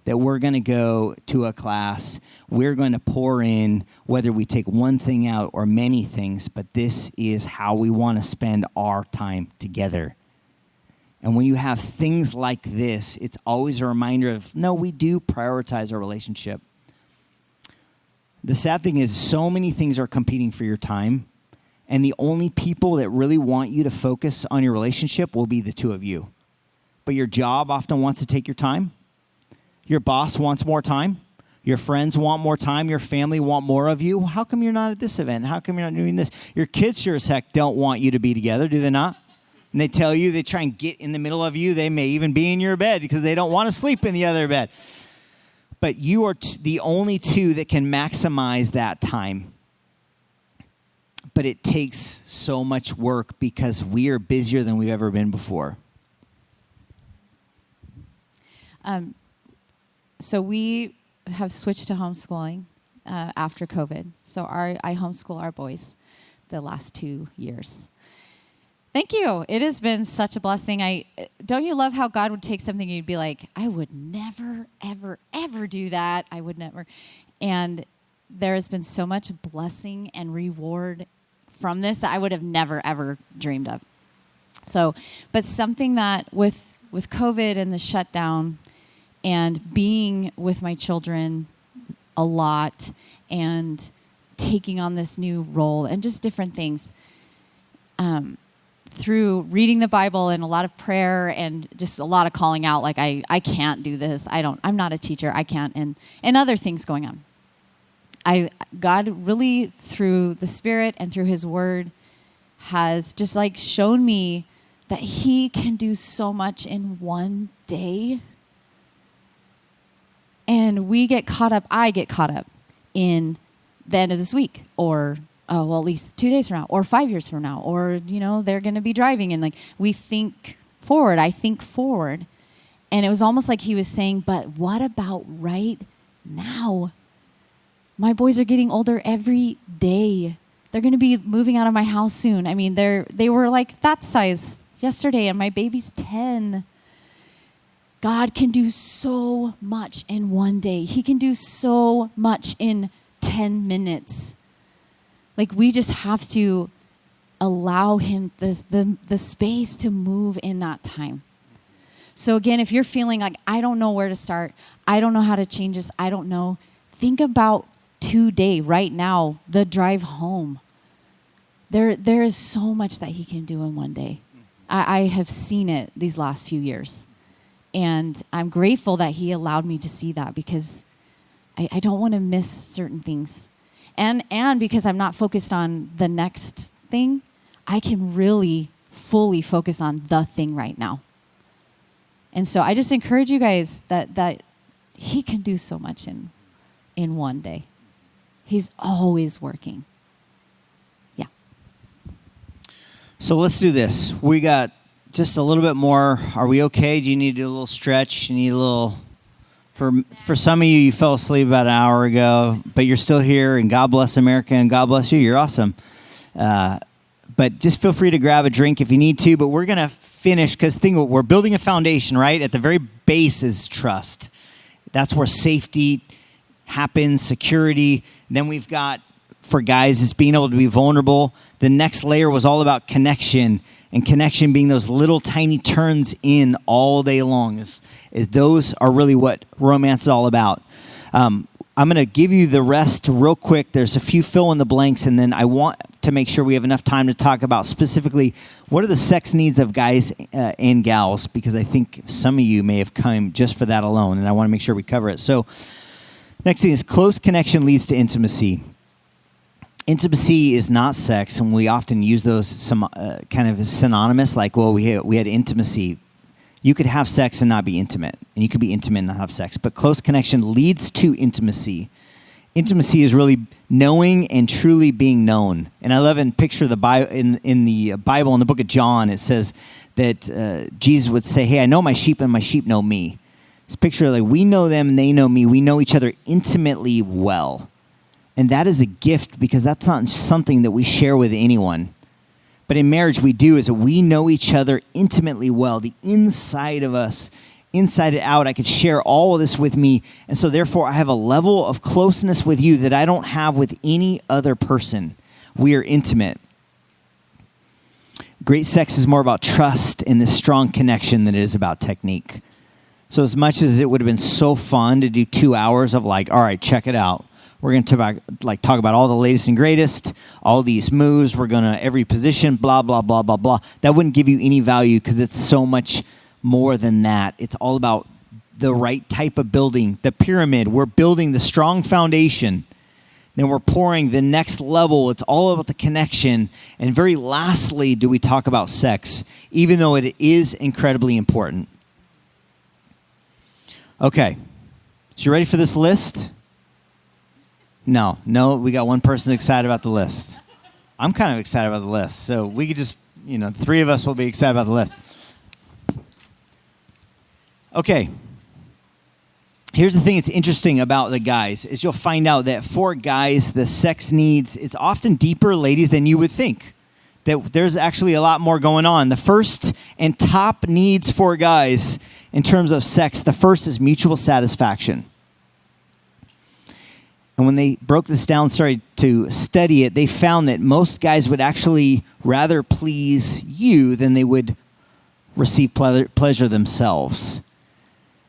That we're going to go to a class, we're going to pour in, whether we take one thing out or many things, but this is how we want to spend our time together. And when you have things like this, it's always a reminder of, no, we do prioritize our relationship. The sad thing is so many things are competing for your time, and the only people that really want you to focus on your relationship will be the two of you. But your job often wants to take your time. Your boss wants more time. Your friends want more time. Your family want more of you. How come you're not at this event? How come you're not doing this? Your kids sure as heck don't want you to be together, do they not? And they tell you, they try and get in the middle of you. They may even be in your bed because they don't want to sleep in the other bed. But you are the only two that can maximize that time. But it takes so much work because we are busier than we've ever been before. So we have switched to homeschooling after COVID. So I homeschool our boys the last 2 years. Thank you. It has been such a blessing. Don't you love how God would take something and you'd be like, I would never, ever, ever do that. I would never. And there has been so much blessing and reward from this that I would have never, ever dreamed of. So, but something that with COVID and the shutdown and being with my children a lot and taking on this new role and just different things, through reading the Bible and a lot of prayer and just a lot of calling out, like I can't do this. I'm not a teacher. I can't. And other things going on. God really, through the Spirit and through His Word, has just like shown me that He can do so much in one day. And I get caught up in the end of this week, or at least 2 days from now, or 5 years from now, or, they're going to be driving. And like, we think forward. I think forward. And it was almost like He was saying, but what about right now? My boys are getting older every day. They're going to be moving out of my house soon. I mean, they were like that size yesterday, and my baby's 10. God can do so much in one day. He can do so much in 10 minutes. Like, we just have to allow Him the space to move in that time. So again, if you're feeling like, I don't know where to start, I don't know how to change this, I don't know, think about today, right now, the drive home. There is so much that He can do in one day. I have seen it these last few years. And I'm grateful that He allowed me to see that, because I don't want to miss certain things. And because I'm not focused on the next thing, I can really fully focus on the thing right now. And so I just encourage you guys that He can do so much in one day. He's always working. Yeah. So let's do this. We got just a little bit more. Are we okay? Do you need to do a little stretch? You need a little... For some of you fell asleep about an hour ago, but you're still here, and God bless America, and God bless you. You're awesome. But just feel free to grab a drink if you need to. But we're going to finish, because we're building a foundation, right? At the very base is trust. That's where safety happens, security. Then we've got, for guys, it's being able to be vulnerable. The next layer was all about connection, and connection being those little tiny turns in all day long. Those are really what romance is all about. I'm going to give you the rest real quick. There's a few fill in the blanks, and then I want to make sure we have enough time to talk about specifically what are the sex needs of guys and gals, because I think some of you may have come just for that alone, and I want to make sure we cover it. So next thing is close connection leads to intimacy. Intimacy is not sex, and we often use those some kind of synonymous, like, well, we had intimacy. You could have sex and not be intimate, and you could be intimate and not have sex. But close connection leads to intimacy. Intimacy is really knowing and truly being known. And I love in picture the Bible in the Bible in the book of John. It says that Jesus would say, "Hey, I know my sheep, and my sheep know me." It's picture like we know them, and they know me. We know each other intimately well, and that is a gift, because that's not something that we share with anyone. But in marriage, we do is that we know each other intimately well. The inside of us, inside and out, I could share all of this with me. And so therefore, I have a level of closeness with you that I don't have with any other person. We are intimate. Great sex is more about trust and this strong connection than it is about technique. So as much as it would have been so fun to do 2 hours of like, all right, check it out. We're going to talk about all the latest and greatest, all these moves. We're going to every position, blah, blah, blah, blah, blah. That wouldn't give you any value because it's so much more than that. It's all about the right type of building, the pyramid. We're building the strong foundation. Then we're pouring the next level. It's all about the connection. And very lastly, do we talk about sex, even though it is incredibly important. Okay. So you ready for this list? No, we got one person excited about the list. I'm kind of excited about the list. So we could just, the three of us will be excited about the list. Okay. Here's the thing that's interesting about the guys is you'll find out that for guys, the sex needs, it's often deeper, ladies, than you would think. That there's actually a lot more going on. The first and top needs for guys in terms of sex, the first is mutual satisfaction. And when they broke this down, started to study it, they found that most guys would actually rather please you than they would receive pleasure themselves.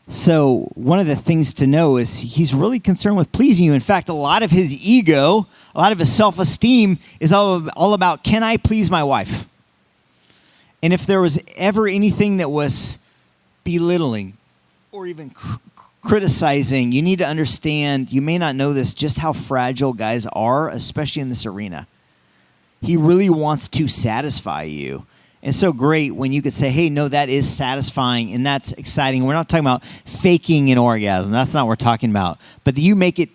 So one of the things to know is he's really concerned with pleasing you. In fact, a lot of his ego, a lot of his self-esteem is all about, can I please my wife? And if there was ever anything that was belittling or even criticizing, you need to understand, you may not know this, just how fragile guys are, especially in this arena. He really wants to satisfy you. And so great when you could say, hey, no, that is satisfying and that's exciting. We're not talking about faking an orgasm. That's not what we're talking about. But you make it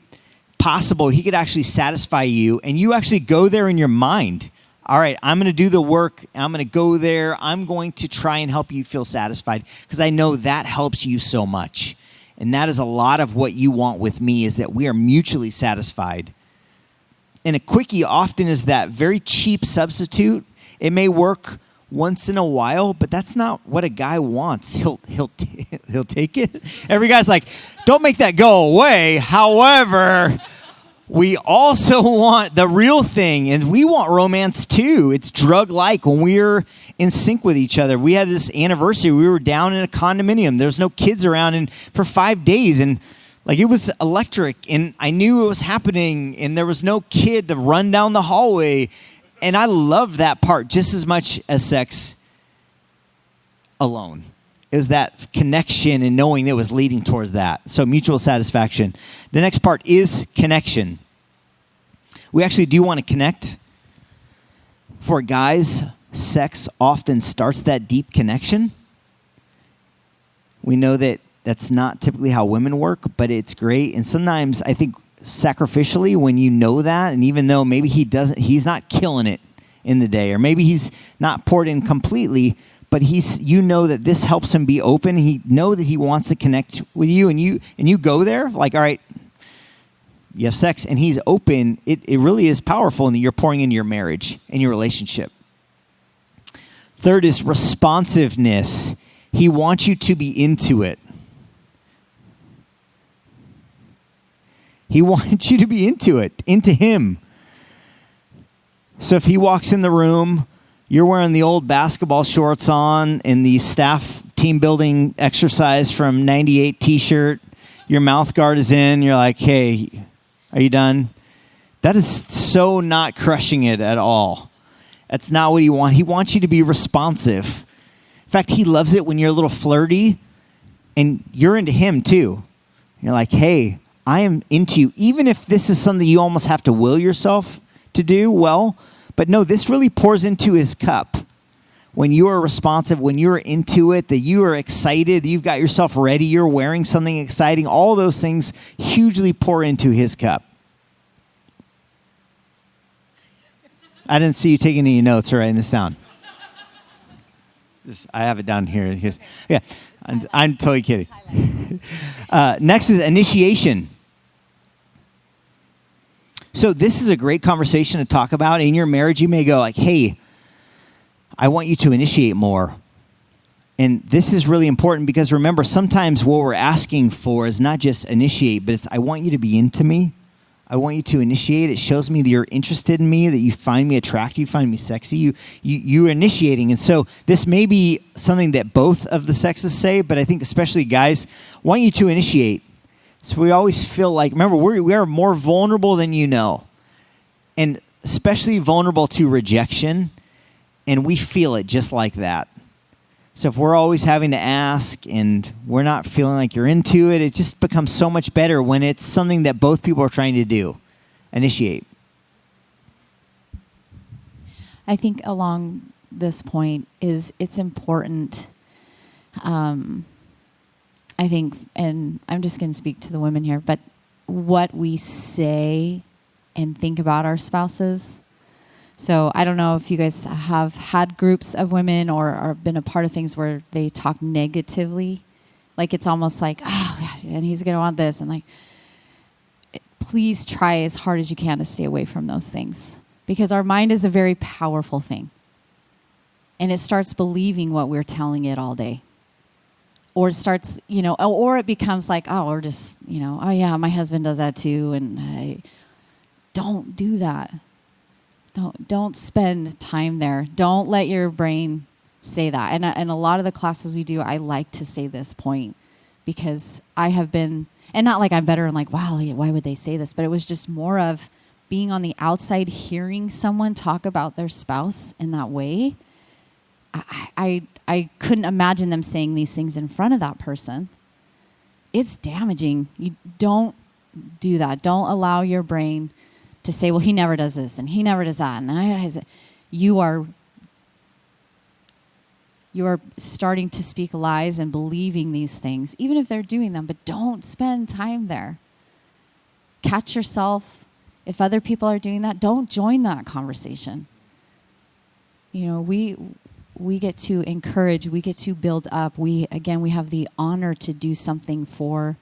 possible. He could actually satisfy you and you actually go there in your mind. All right, I'm going to do the work. I'm going to go there. I'm going to try and help you feel satisfied because I know that helps you so much. And that is a lot of what you want with me is that we are mutually satisfied. And a quickie often is that very cheap substitute. It may work once in a while, but that's not what a guy wants. He'll take it. Every guy's like, don't make that go away. However, we also want the real thing, and we want romance too. It's drug-like when we're in sync with each other. We had this anniversary. We were down in a condominium. There's no kids around, and for 5 days, and it was electric, and I knew it was happening, and there was no kid to run down the hallway. And I love that part just as much as sex alone. It was that connection and knowing that it was leading towards that. So mutual satisfaction. The next part is connection. We actually do want to connect. For guys, sex often starts that deep connection. We know that that's not typically how women work, but it's great. And sometimes I think sacrificially when you know that, and even though maybe he's not killing it in the day, or maybe he's not poured in completely, but you know that this helps him be open. He know that he wants to connect with you, and you go there like, all right, you have sex, and he's open. It really is powerful, and you're pouring into your marriage and your relationship. Third is responsiveness. He wants you to be into it. He wants you to be into it, into him. So if he walks in the room, you're wearing the old basketball shorts on and the staff team building exercise from 98 t-shirt, your mouth guard is in, you're like, hey, are you done? That is so not crushing it at all. That's not what he wants. He wants you to be responsive. In fact, he loves it when you're a little flirty and you're into him too. You're like, hey, I am into you, even if this is something you almost have to will yourself to do well. But no, this really pours into his cup. When you are responsive, when you're into it, that you are excited, you've got yourself ready, you're wearing something exciting, all those things hugely pour into his cup. I didn't see you taking any notes or writing this down. I have it down here. Yeah, I'm totally kidding. Next is initiation. So this is a great conversation to talk about. In your marriage, you may go like, hey, I want you to initiate more. And this is really important because remember, sometimes what we're asking for is not just initiate, but it's I want you to be into me. I want you to initiate. It shows me that you're interested in me, that you find me attractive, you find me sexy. You're initiating. And so this may be something that both of the sexes say, but I think especially guys want you to initiate. So we always feel like, remember, we are more vulnerable than you know, and especially vulnerable to rejection, and we feel it just like that. So if we're always having to ask and we're not feeling like you're into it, it just becomes so much better when it's something that both people are trying to do. Initiate. I think along this point is it's important. I think, and I'm just going to speak to the women here, but what we say and think about our spouses. So I don't know if you guys have had groups of women or been a part of things where they talk negatively. Like it's almost like, oh, gosh, and he's going to want this. And like, please try as hard as you can to stay away from those things. Because our mind is a very powerful thing. And it starts believing what we're telling it all day. Or it starts, or it becomes like, oh, we're just, oh yeah, my husband does that too. And don't do that. Don't spend time there. Don't let your brain say that. And a lot of the classes we do, I like to say this point because I have been, and not like I'm better and like, wow, why would they say this? But it was just more of being on the outside, hearing someone talk about their spouse in that way. I couldn't imagine them saying these things in front of that person. It's damaging. You don't do that. Don't allow your brain to say, well, he never does this and he never does that. And you are starting to speak lies and believing these things, even if they're doing them, but don't spend time there. Catch yourself. If other people are doing that, don't join that conversation. We get to encourage, we get to build up. We have the honor to do something for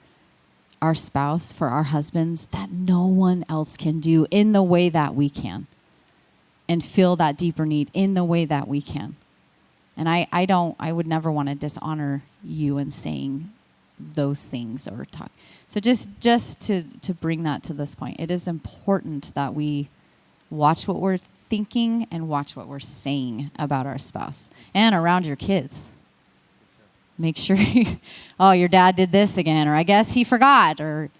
our spouse, for our husbands, that no one else can do in the way that we can, and fill that deeper need in the way that we can. And I would never want to dishonor you in saying those things or talk. So just to bring that to this point, it is important that we watch what we're thinking and watch what we're saying about our spouse and around your kids. Make sure, oh, your dad did this again, or I guess he forgot, or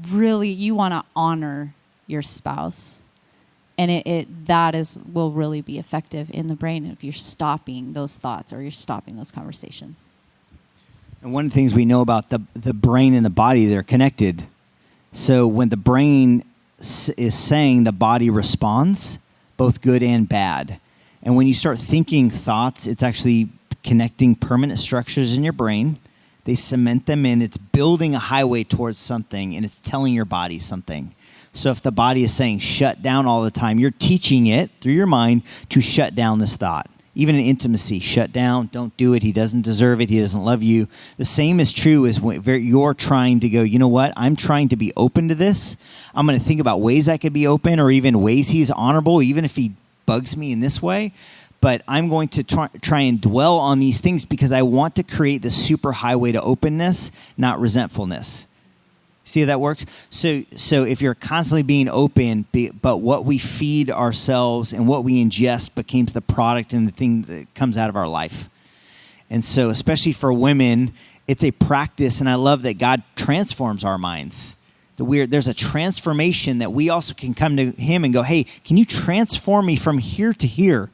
really you want to honor your spouse. And will really be effective in the brain if you're stopping those thoughts or you're stopping those conversations. And one of the things we know about the brain and the body, they're connected. So when the brain is saying, the body responds, both good and bad. And when you start thinking thoughts, it's actually connecting permanent structures in your brain. They cement them in. It's building a highway towards something, and it's telling your body something. So if the body is saying shut down all the time, you're teaching it through your mind to shut down this thought. Even in intimacy, shut down, don't do it. He doesn't deserve it. He doesn't love you. The same is true as when you're trying to go, you know what? I'm trying to be open to this. I'm going to think about ways I could be open, or even ways he's honorable, even if he bugs me in this way. But I'm going to try and dwell on these things because I want to create the super highway to openness, not resentfulness. See how that works? So if you're constantly being open, but what we feed ourselves and what we ingest becomes the product and the thing that comes out of our life. And so especially for women, it's a practice, and I love that God transforms our minds. There's a transformation that we also can come to him and go, hey, can you transform me from here to here?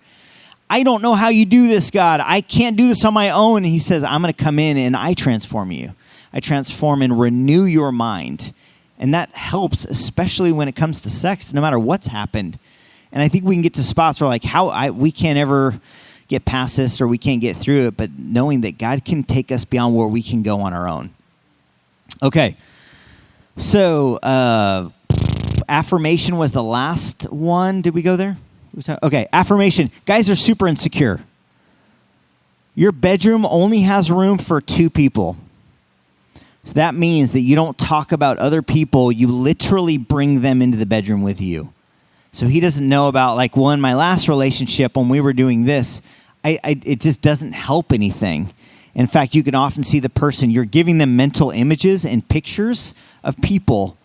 I don't know how you do this, God. I can't do this on my own. And he says, I'm going to come in and I transform you. I transform and renew your mind. And that helps, especially when it comes to sex, no matter what's happened. And I think we can get to spots where we can't ever get past this, or we can't get through it, but knowing that God can take us beyond where we can go on our own. Okay. So affirmation was the last one. Did we go there? Okay, affirmation. Guys are super insecure. Your bedroom only has room for 2 people. So that means that you don't talk about other people. You literally bring them into the bedroom with you. So he doesn't know about, my last relationship when we were doing this, it just doesn't help anything. In fact, you can often see the person, you're giving them mental images and pictures of people.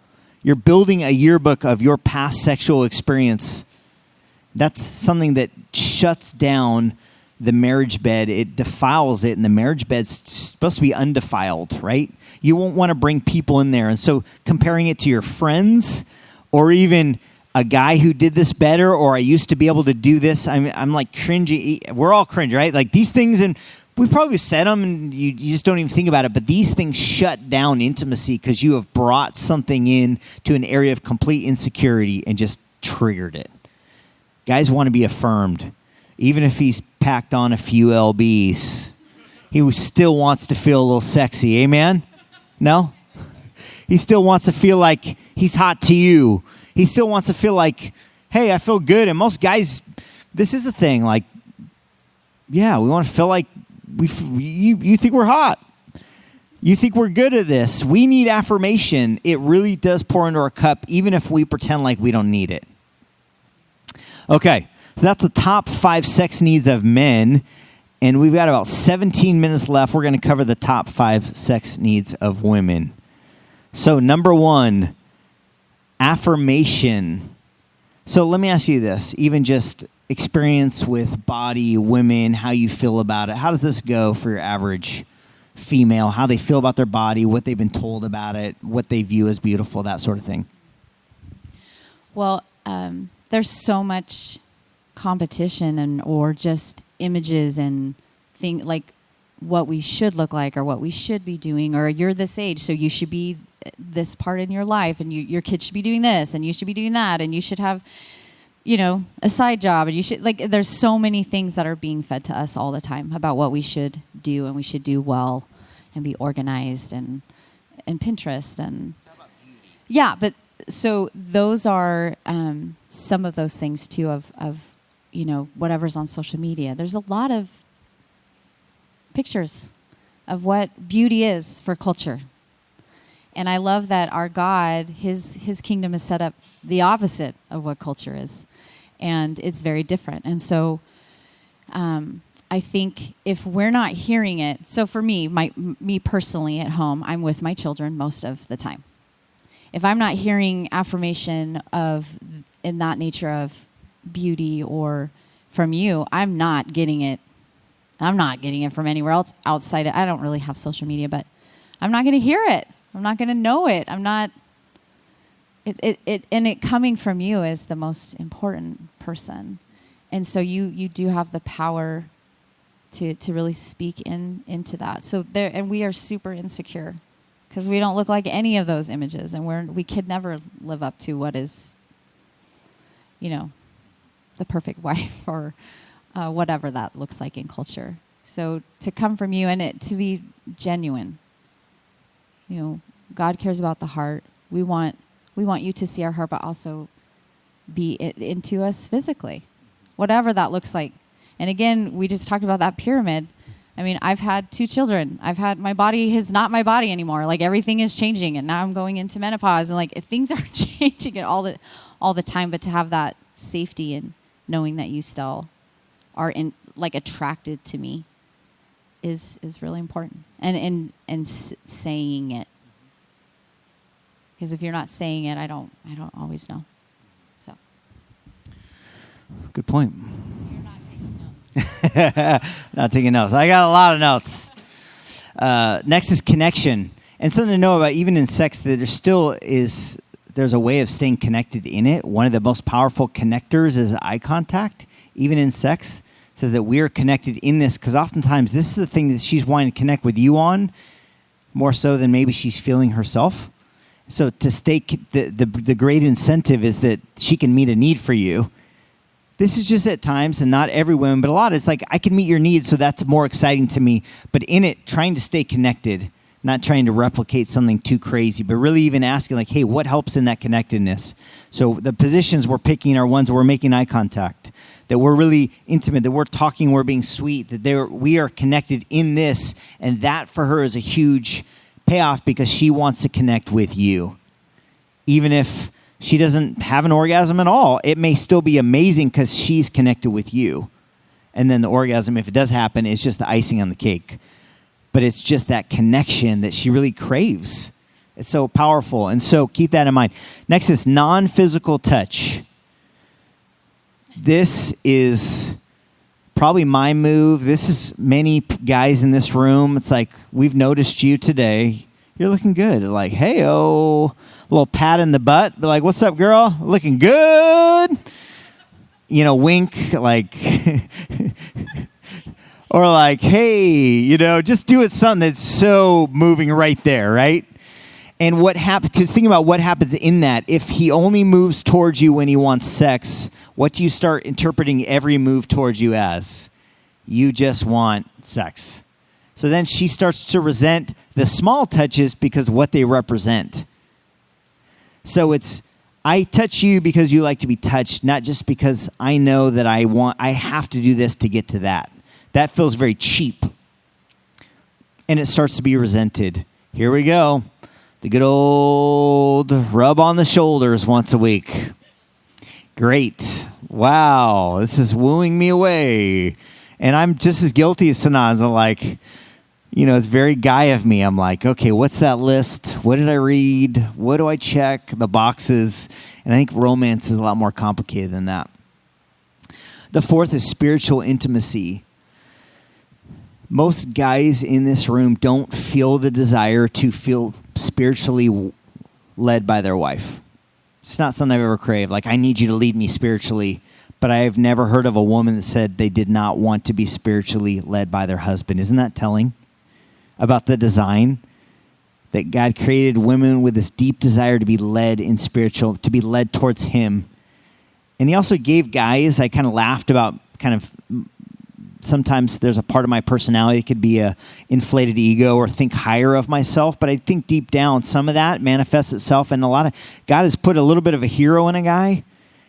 You're building a yearbook of your past sexual experience. That's something that shuts down the marriage bed. It defiles it, and the marriage bed's supposed to be undefiled, right? You won't want to bring people in there. And so comparing it to your friends or even a guy who did this better, or I used to be able to do this, I'm like cringy. We're all cringe, right? Like these things, and we probably said them and you just don't even think about it, but these things shut down intimacy because you have brought something in to an area of complete insecurity and just triggered it. Guys want to be affirmed. Even if he's packed on a few lbs, he still wants to feel a little sexy. Amen? No? He still wants to feel like he's hot to you. He still wants to feel like, hey, I feel good. And most guys, this is a thing. Like, yeah, we want to feel like you think we're hot. You think we're good at this. We need affirmation. It really does pour into our cup, even if we pretend like we don't need it. Okay, so that's the top 5 sex needs of men. And we've got about 17 minutes left. We're going to cover the top 5 sex needs of women. So number 1, affirmation. So let me ask you this, even just experience with body, women, how you feel about it. How does this go for your average female? How they feel about their body, what they've been told about it, what they view as beautiful, that sort of thing. Well, there's so much competition or just images and like what we should look like or what we should be doing, or you're this age, so you should be this part in your life, and your kids should be doing this, and you should be doing that, and you should have, a side job, and you should, like, there's so many things that are being fed to us all the time about what we should do, and we should do well and be organized and Pinterest and yeah, but so those are some of those things too of whatever's on social media. There's a lot of pictures of what beauty is for culture. And I love that our God, his kingdom is set up the opposite of what culture is. And it's very different. And so I think if we're not hearing it, so for me personally at home, I'm with my children most of the time. If I'm not hearing affirmation in that nature of beauty or from you, I'm not getting it. I'm not getting it from anywhere else outside. I don't really have social media, but I'm not going to hear it. I'm not going to know it. I'm not. It coming from you is the most important person, and so you do have the power to really speak into that. So and we are super insecure because we don't look like any of those images, and we could never live up to what is, the perfect wife or whatever that looks like in culture. So to come from you and it to be genuine. God cares about the heart. We want you to see our heart, but also be into us physically, whatever that looks like. And again, we just talked about that pyramid. I mean, I've had 2 children. My body is not my body anymore. Like everything is changing, and now I'm going into menopause, and like things are changing all the time. But to have that safety and knowing that you still are attracted to me is really important. And saying it. Because if you're not saying it, I don't always know. So. Good point. You're not taking notes. Not taking notes. I got a lot of notes. Next is connection. And something to know about, even in sex, that there's a way of staying connected in it. One of the most powerful connectors is eye contact, even in sex. It says that we are connected in this, because oftentimes this is the thing that she's wanting to connect with you on, more so than maybe she's feeling herself. So to stay, the great incentive is that she can meet a need for you. This is just at times, and not every woman, but a lot, it's like, I can meet your needs, so that's more exciting to me. But in it, trying to stay connected, not trying to replicate something too crazy, but really even asking, like, hey, what helps in that connectedness? So the positions we're picking are ones where we're making eye contact, that we're really intimate, that we're talking, we're being sweet, that we are connected in this, and that for her is a huge payoff because she wants to connect with you. Even if she doesn't have an orgasm at all, it may still be amazing because she's connected with you. And then the orgasm, if it does happen, is just the icing on the cake. But it's just that connection that she really craves. It's so powerful. And so keep that in mind. Next is non-physical touch. This is probably my move. This is many guys in this room. It's like, we've noticed you today. You're looking good. Like, hey-oh, a little pat in the butt. Be like, what's up, girl? Looking good. You know, wink, like, or like, hey, you know, just do it something that's so moving right there, right? And what happens, because think about what happens in that. If he only moves towards you when he wants sex, what do you start interpreting every move towards you as? You just want sex. So then she starts to resent the small touches because what they represent. So it's, I touch you because you like to be touched, not just because I know that I have to do this to get to that. That feels very cheap. And it starts to be resented. Here we go. The good old rub on the shoulders once a week. Great. Wow, this is wooing me away. And I'm just as guilty as Sanaz. I'm like, you know, it's very guy of me. I'm like, okay, what's that list? What did I read? What do I check? The boxes. And I think romance is a lot more complicated than that. The fourth is spiritual intimacy. Most guys in this room don't feel the desire to feel spiritually led by their wife. It's not something I've ever craved. Like, I need you to lead me spiritually. But I have never heard of a woman that said they did not want to be spiritually led by their husband. Isn't that telling about the design? That God created women with this deep desire to be led in spiritual, to be led towards him. And he also gave guys, I kind of laughed about kind of, sometimes there's a part of my personality that could be a inflated ego or think higher of myself, but I think deep down some of that manifests itself, and God has put a little bit of a hero in a guy,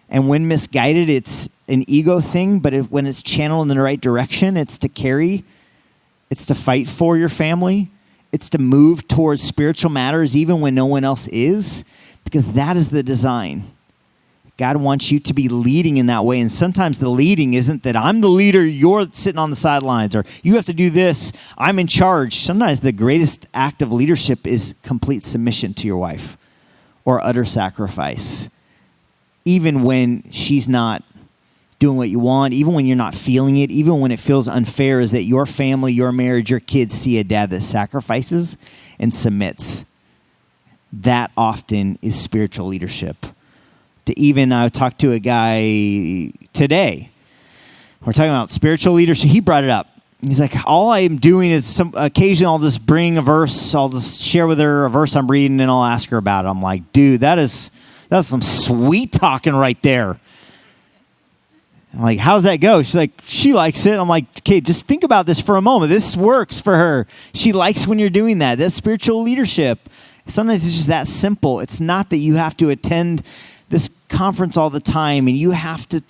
and when misguided, it's an ego thing, but when it's channeled in the right direction, it's to carry, it's to fight for your family, it's to move towards spiritual matters even when no one else is, because that is the design. God wants you to be leading in that way. And sometimes the leading isn't that I'm the leader, you're sitting on the sidelines, or you have to do this, I'm in charge. Sometimes the greatest act of leadership is complete submission to your wife or utter sacrifice. Even when she's not doing what you want, even when you're not feeling it, even when it feels unfair, is that your family, your marriage, your kids see a dad that sacrifices and submits. That often is spiritual leadership. I talked to a guy today. We're talking about spiritual leadership. He brought it up. He's like, all I'm doing is occasionally I'll just bring a verse. I'll just share with her a verse I'm reading, and I'll ask her about it. I'm like, dude, that's some sweet talking right there. I'm like, how's that go? She's like, she likes it. I'm like, okay, just think about this for a moment. This works for her. She likes when you're doing that. That's spiritual leadership. Sometimes it's just that simple. It's not that you have to attend this conference all the time and you have to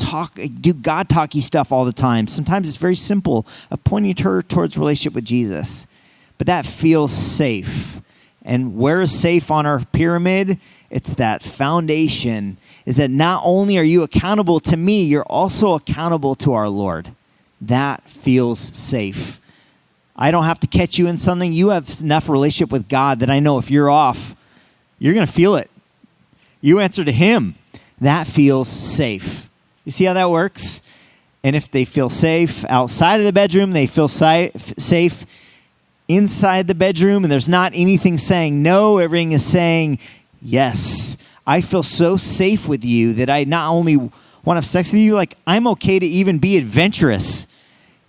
do God talky stuff all the time. Sometimes it's very simple, pointing her towards relationship with Jesus. But that feels safe. And where is safe on our pyramid? It's that foundation, is that not only are you accountable to me, you're also accountable to our Lord. That feels safe. I don't have to catch you in something. You have enough relationship with God that I know if you're off, you're going to feel it. You answer to him. That feels safe. You see how that works? And if they feel safe outside of the bedroom, they feel safe inside the bedroom, and there's not anything saying no, everything is saying yes. I feel so safe with you that I not only want to have sex with you, like I'm okay to even be adventurous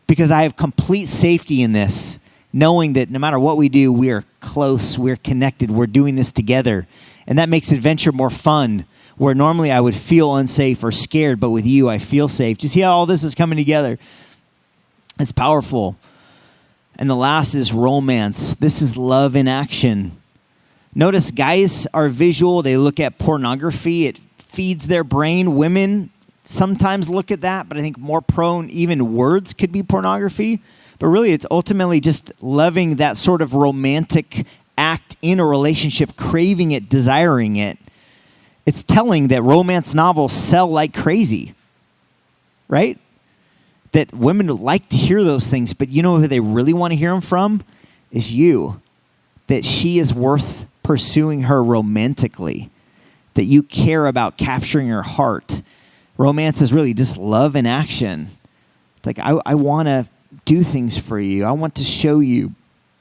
because I have complete safety in this, knowing that no matter what we do, we are close, we're connected, we're doing this together. And that makes adventure more fun, where normally I would feel unsafe or scared, but with you, I feel safe. Do you see how all this is coming together? It's powerful. And the last is romance. This is love in action. Notice guys are visual. They look at pornography. It feeds their brain. Women sometimes look at that, but I think more prone, even words could be pornography. But really, it's ultimately just loving that sort of romantic act in a relationship, craving it, desiring it. It's telling that romance novels sell like crazy, right? That women like to hear those things, but you know who they really want to hear them from? Is you. That she is worth pursuing her romantically, that you care about capturing her heart. Romance is really just love in action. It's like, I want to do things for you. I want to show you.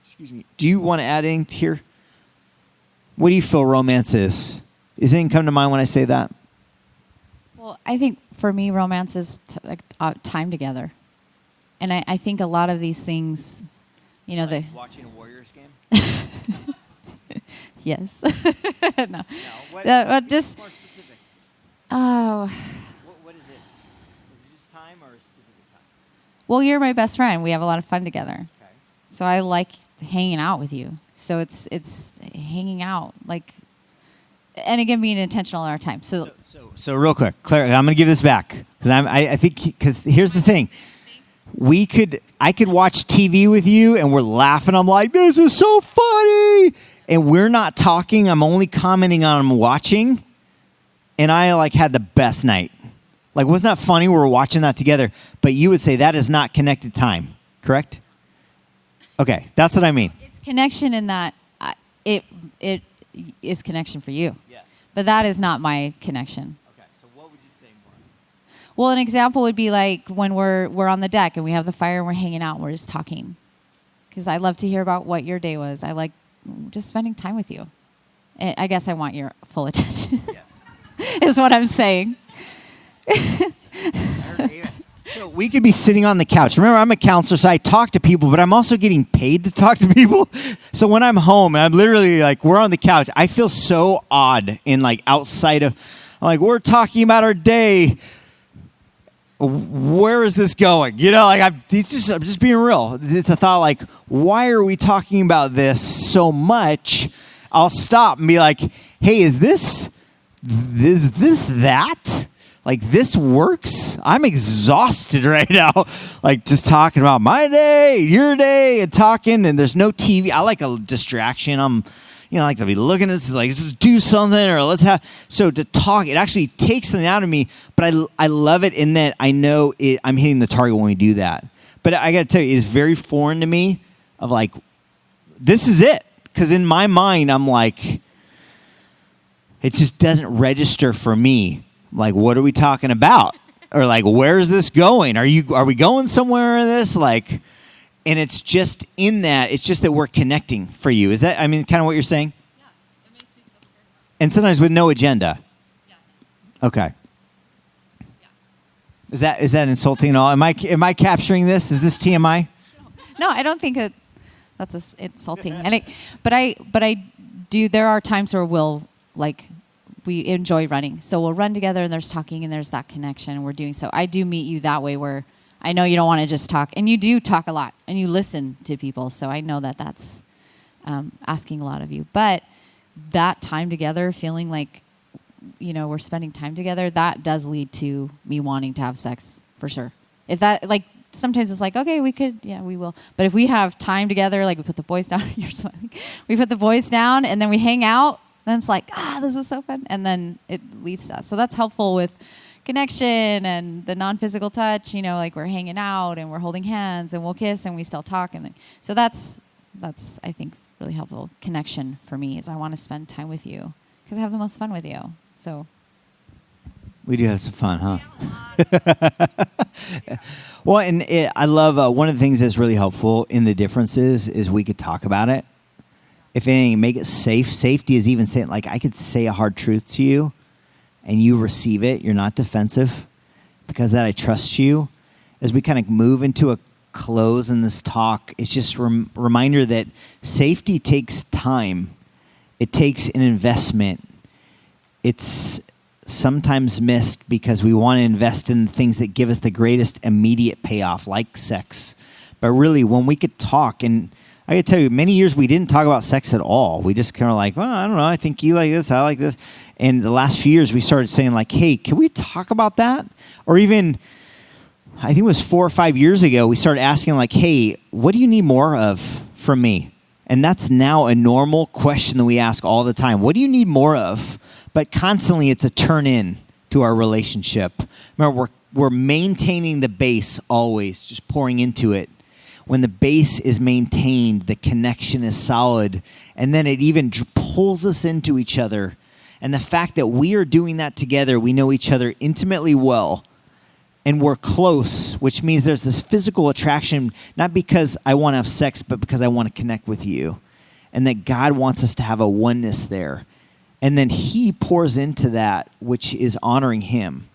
Excuse me. Do you want to add anything here? What do you feel romance is? Does anything come to mind when I say that? Well, I think for me, romance is time together. And I think a lot of these things, you know, like watching a Warriors game? Yes. No. Just more specific. Oh. What is it? Is it just time or a specific time? Well, you're my best friend. We have a lot of fun together. Okay. So I like hanging out with you. So it's hanging out, like, and again, being intentional in our time. So real quick, Claire, I'm going to give this back because I think because here's the thing. I could watch TV with you and we're laughing. I'm like, this is so funny. And we're not talking. I'm only commenting on watching. And I like had the best night. Like, wasn't that funny? We were watching that together. But you would say that is not connected time, correct? Okay, that's what I mean. It's connection in that it is connection for you. Yes. But that is not my connection. Okay, so what would you say more? Well, an example would be like when we're on the deck and we have the fire and we're hanging out and we're just talking. Because I love to hear about what your day was. I like just spending time with you. I guess I want your full attention. Yes. Is what I'm saying. So we could be sitting on the couch. Remember, I'm a counselor, so I talk to people, but I'm also getting paid to talk to people. So when I'm home and I'm literally like, we're on the couch, I feel so odd in like outside of, like, we're talking about our day. Where is this going? You know, like I'm just being real. It's a thought like, why are we talking about this so much? I'll stop and be like, hey, is this that? Like, this works? I'm exhausted right now. Like, just talking about my day, your day, and talking, and there's no TV. I like a distraction. I like to be looking at this, like, let's do something, or let's have. So to talk, it actually takes something out of me, but I love it in that I know I'm hitting the target when we do that. But I got to tell you, it's very foreign to me of like, this is it. Because in my mind, I'm like, it just doesn't register for me. Like, what are we talking about? Or like, where is this going? Are we going somewhere in this? Like, and it's just in that. It's just that we're connecting for you. Is that, kind of what you're saying? Yeah, it makes me feel good. And sometimes with no agenda. Yeah. Okay. Yeah. Is that insulting at all? Am I capturing this? Is this TMI? No, I don't think that's insulting. But I do. There are times where we enjoy running. So we'll run together and there's talking and there's that connection and we're doing so. I do meet you that way where I know you don't want to just talk. And you do talk a lot and you listen to people. So I know that that's asking a lot of you. But that time together, feeling like, we're spending time together, that does lead to me wanting to have sex for sure. If that, like, sometimes it's like, okay, we will. But if we have time together, like we put the boys down, you're smiling. We put the boys down and then we hang out. Then it's like, this is so fun. And then it leads to that. So that's helpful with connection and the non-physical touch, like we're hanging out and we're holding hands and we'll kiss and we still talk. So that's I think, really helpful connection for me is I want to spend time with you because I have the most fun with you. So we do have some fun, huh? Well, and I love one of the things that's really helpful in the differences is we could talk about it. If anything, make it safe. Safety is even saying, like, I could say a hard truth to you and you receive it. You're not defensive because that I trust you. As we kind of move into a close in this talk, it's just a reminder that safety takes time. It takes an investment. It's sometimes missed because we want to invest in things that give us the greatest immediate payoff, like sex. But really, when we could talk, and I could tell you, many years we didn't talk about sex at all. We just kind of like, well, I don't know. I think you like this. I like this. And the last few years we started saying like, hey, can we talk about that? Or even, I think it was 4 or 5 years ago, we started asking like, hey, what do you need more of from me? And that's now a normal question that we ask all the time. What do you need more of? But constantly it's a turn in to our relationship. Remember, we're maintaining the base always, just pouring into it. when the base is maintained, the connection is solid, and then it even pulls us into each other. And the fact that we are doing that together, we know each other intimately well, and we're close, which means there's this physical attraction, not because I want to have sex, but because I want to connect with you. And that God wants us to have a oneness there. And then he pours into that, which is honoring him.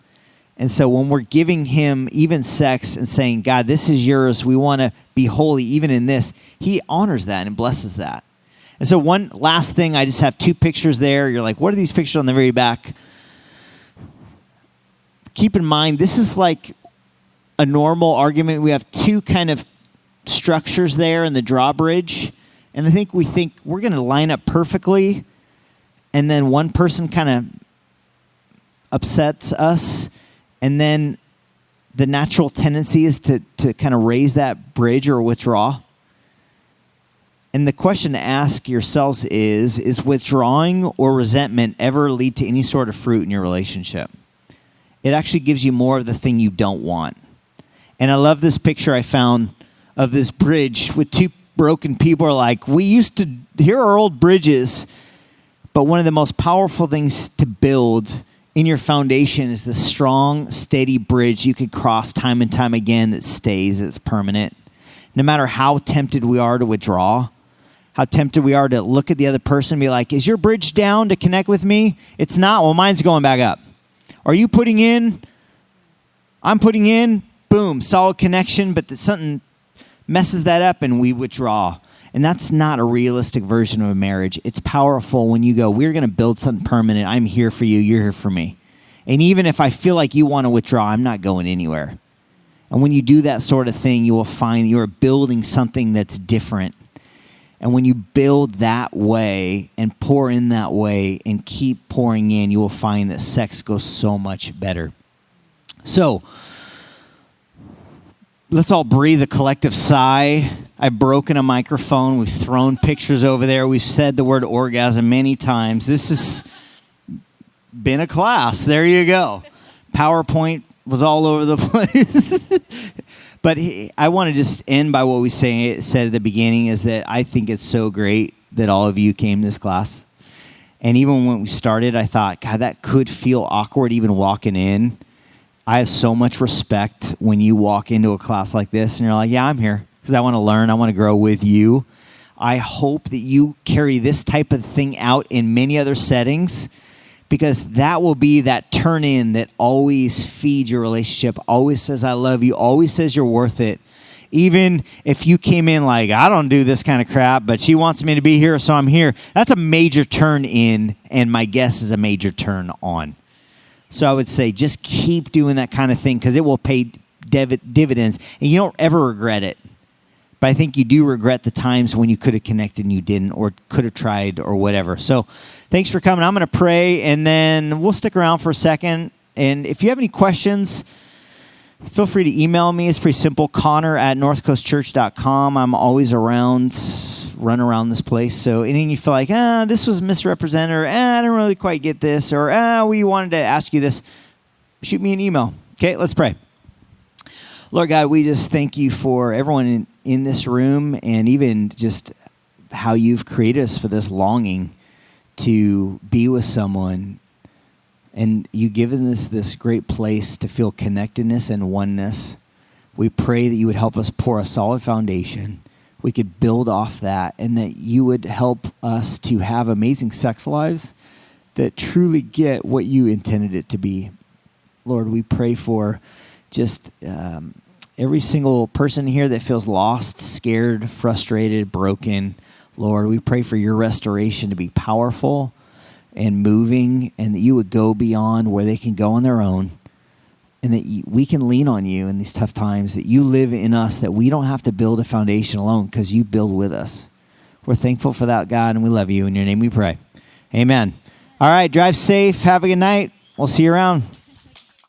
And so when we're giving him even sex and saying, God, this is yours, we want to be holy even in this, he honors that and blesses that. And so one last thing, I just have 2 pictures there. You're like, what are these pictures on the very back? Keep in mind, this is like a normal argument. We have 2 kind of structures there in the drawbridge. And I think we think we're going to line up perfectly. And then one person kind of upsets us. And then the natural tendency is to kind of raise that bridge or withdraw. And the question to ask yourselves is withdrawing or resentment ever lead to any sort of fruit in your relationship? It actually gives you more of the thing you don't want. And I love this picture I found of this bridge with 2 broken people are like, we used to, here are old bridges, but one of the most powerful things to build in your foundation is this strong, steady bridge you could cross time and time again that stays, it's permanent. No matter how tempted we are to withdraw, how tempted we are to look at the other person and be like, is your bridge down to connect with me? It's not. Well, mine's going back up. Are you putting in? I'm putting in. Boom, solid connection, but something messes that up and we withdraw. And that's not a realistic version of a marriage. It's powerful when you go, we're going to build something permanent. I'm here for you. You're here for me. And even if I feel like you want to withdraw, I'm not going anywhere. And when you do that sort of thing, you will find you're building something that's different. And when you build that way and pour in that way and keep pouring in, you will find that sex goes so much better. So let's all breathe a collective sigh. I've broken a microphone. We've thrown pictures over there. We've said the word orgasm many times. This has been a class. There you go. PowerPoint was all over the place. But I want to just end by what we said at the beginning is that I think it's so great that all of you came to this class. And even when we started, I thought, God, that could feel awkward even walking in. I have so much respect when you walk into a class like this and you're like, yeah, I'm here because I want to learn. I want to grow with you. I hope that you carry this type of thing out in many other settings because that will be that turn in that always feeds your relationship, always says, I love you, always says you're worth it. Even if you came in like, I don't do this kind of crap, but she wants me to be here, so I'm here. That's a major turn in, and my guess is a major turn on. So I would say just keep doing that kind of thing because it will pay dividends, and you don't ever regret it. But I think you do regret the times when you could have connected and you didn't, or could have tried, or whatever. So thanks for coming. I'm going to pray, and then we'll stick around for a second. And if you have any questions, feel free to email me. It's pretty simple, connor@northcoastchurch.com. I'm always around, run around this place. So anything you feel like, this was misrepresented, or I don't really quite get this, or we wanted to ask you this, shoot me an email. Okay, let's pray. Lord God, we just thank you for everyone in this room and even just how you've created us for this longing to be with someone. And you've given us this great place to feel connectedness and oneness. We pray that you would help us pour a solid foundation. We could build off that, and that you would help us to have amazing sex lives that truly get what you intended it to be. Lord, we pray for just every single person here that feels lost, scared, frustrated, broken. Lord, we pray for your restoration to be powerful and moving, and that you would go beyond where they can go on their own, and that we can lean on you in these tough times, that you live in us, that we don't have to build a foundation alone because you build with us. We're thankful for that, God, and we love you. In your name we pray. Amen. All right, drive safe. Have a good night. We'll see you around.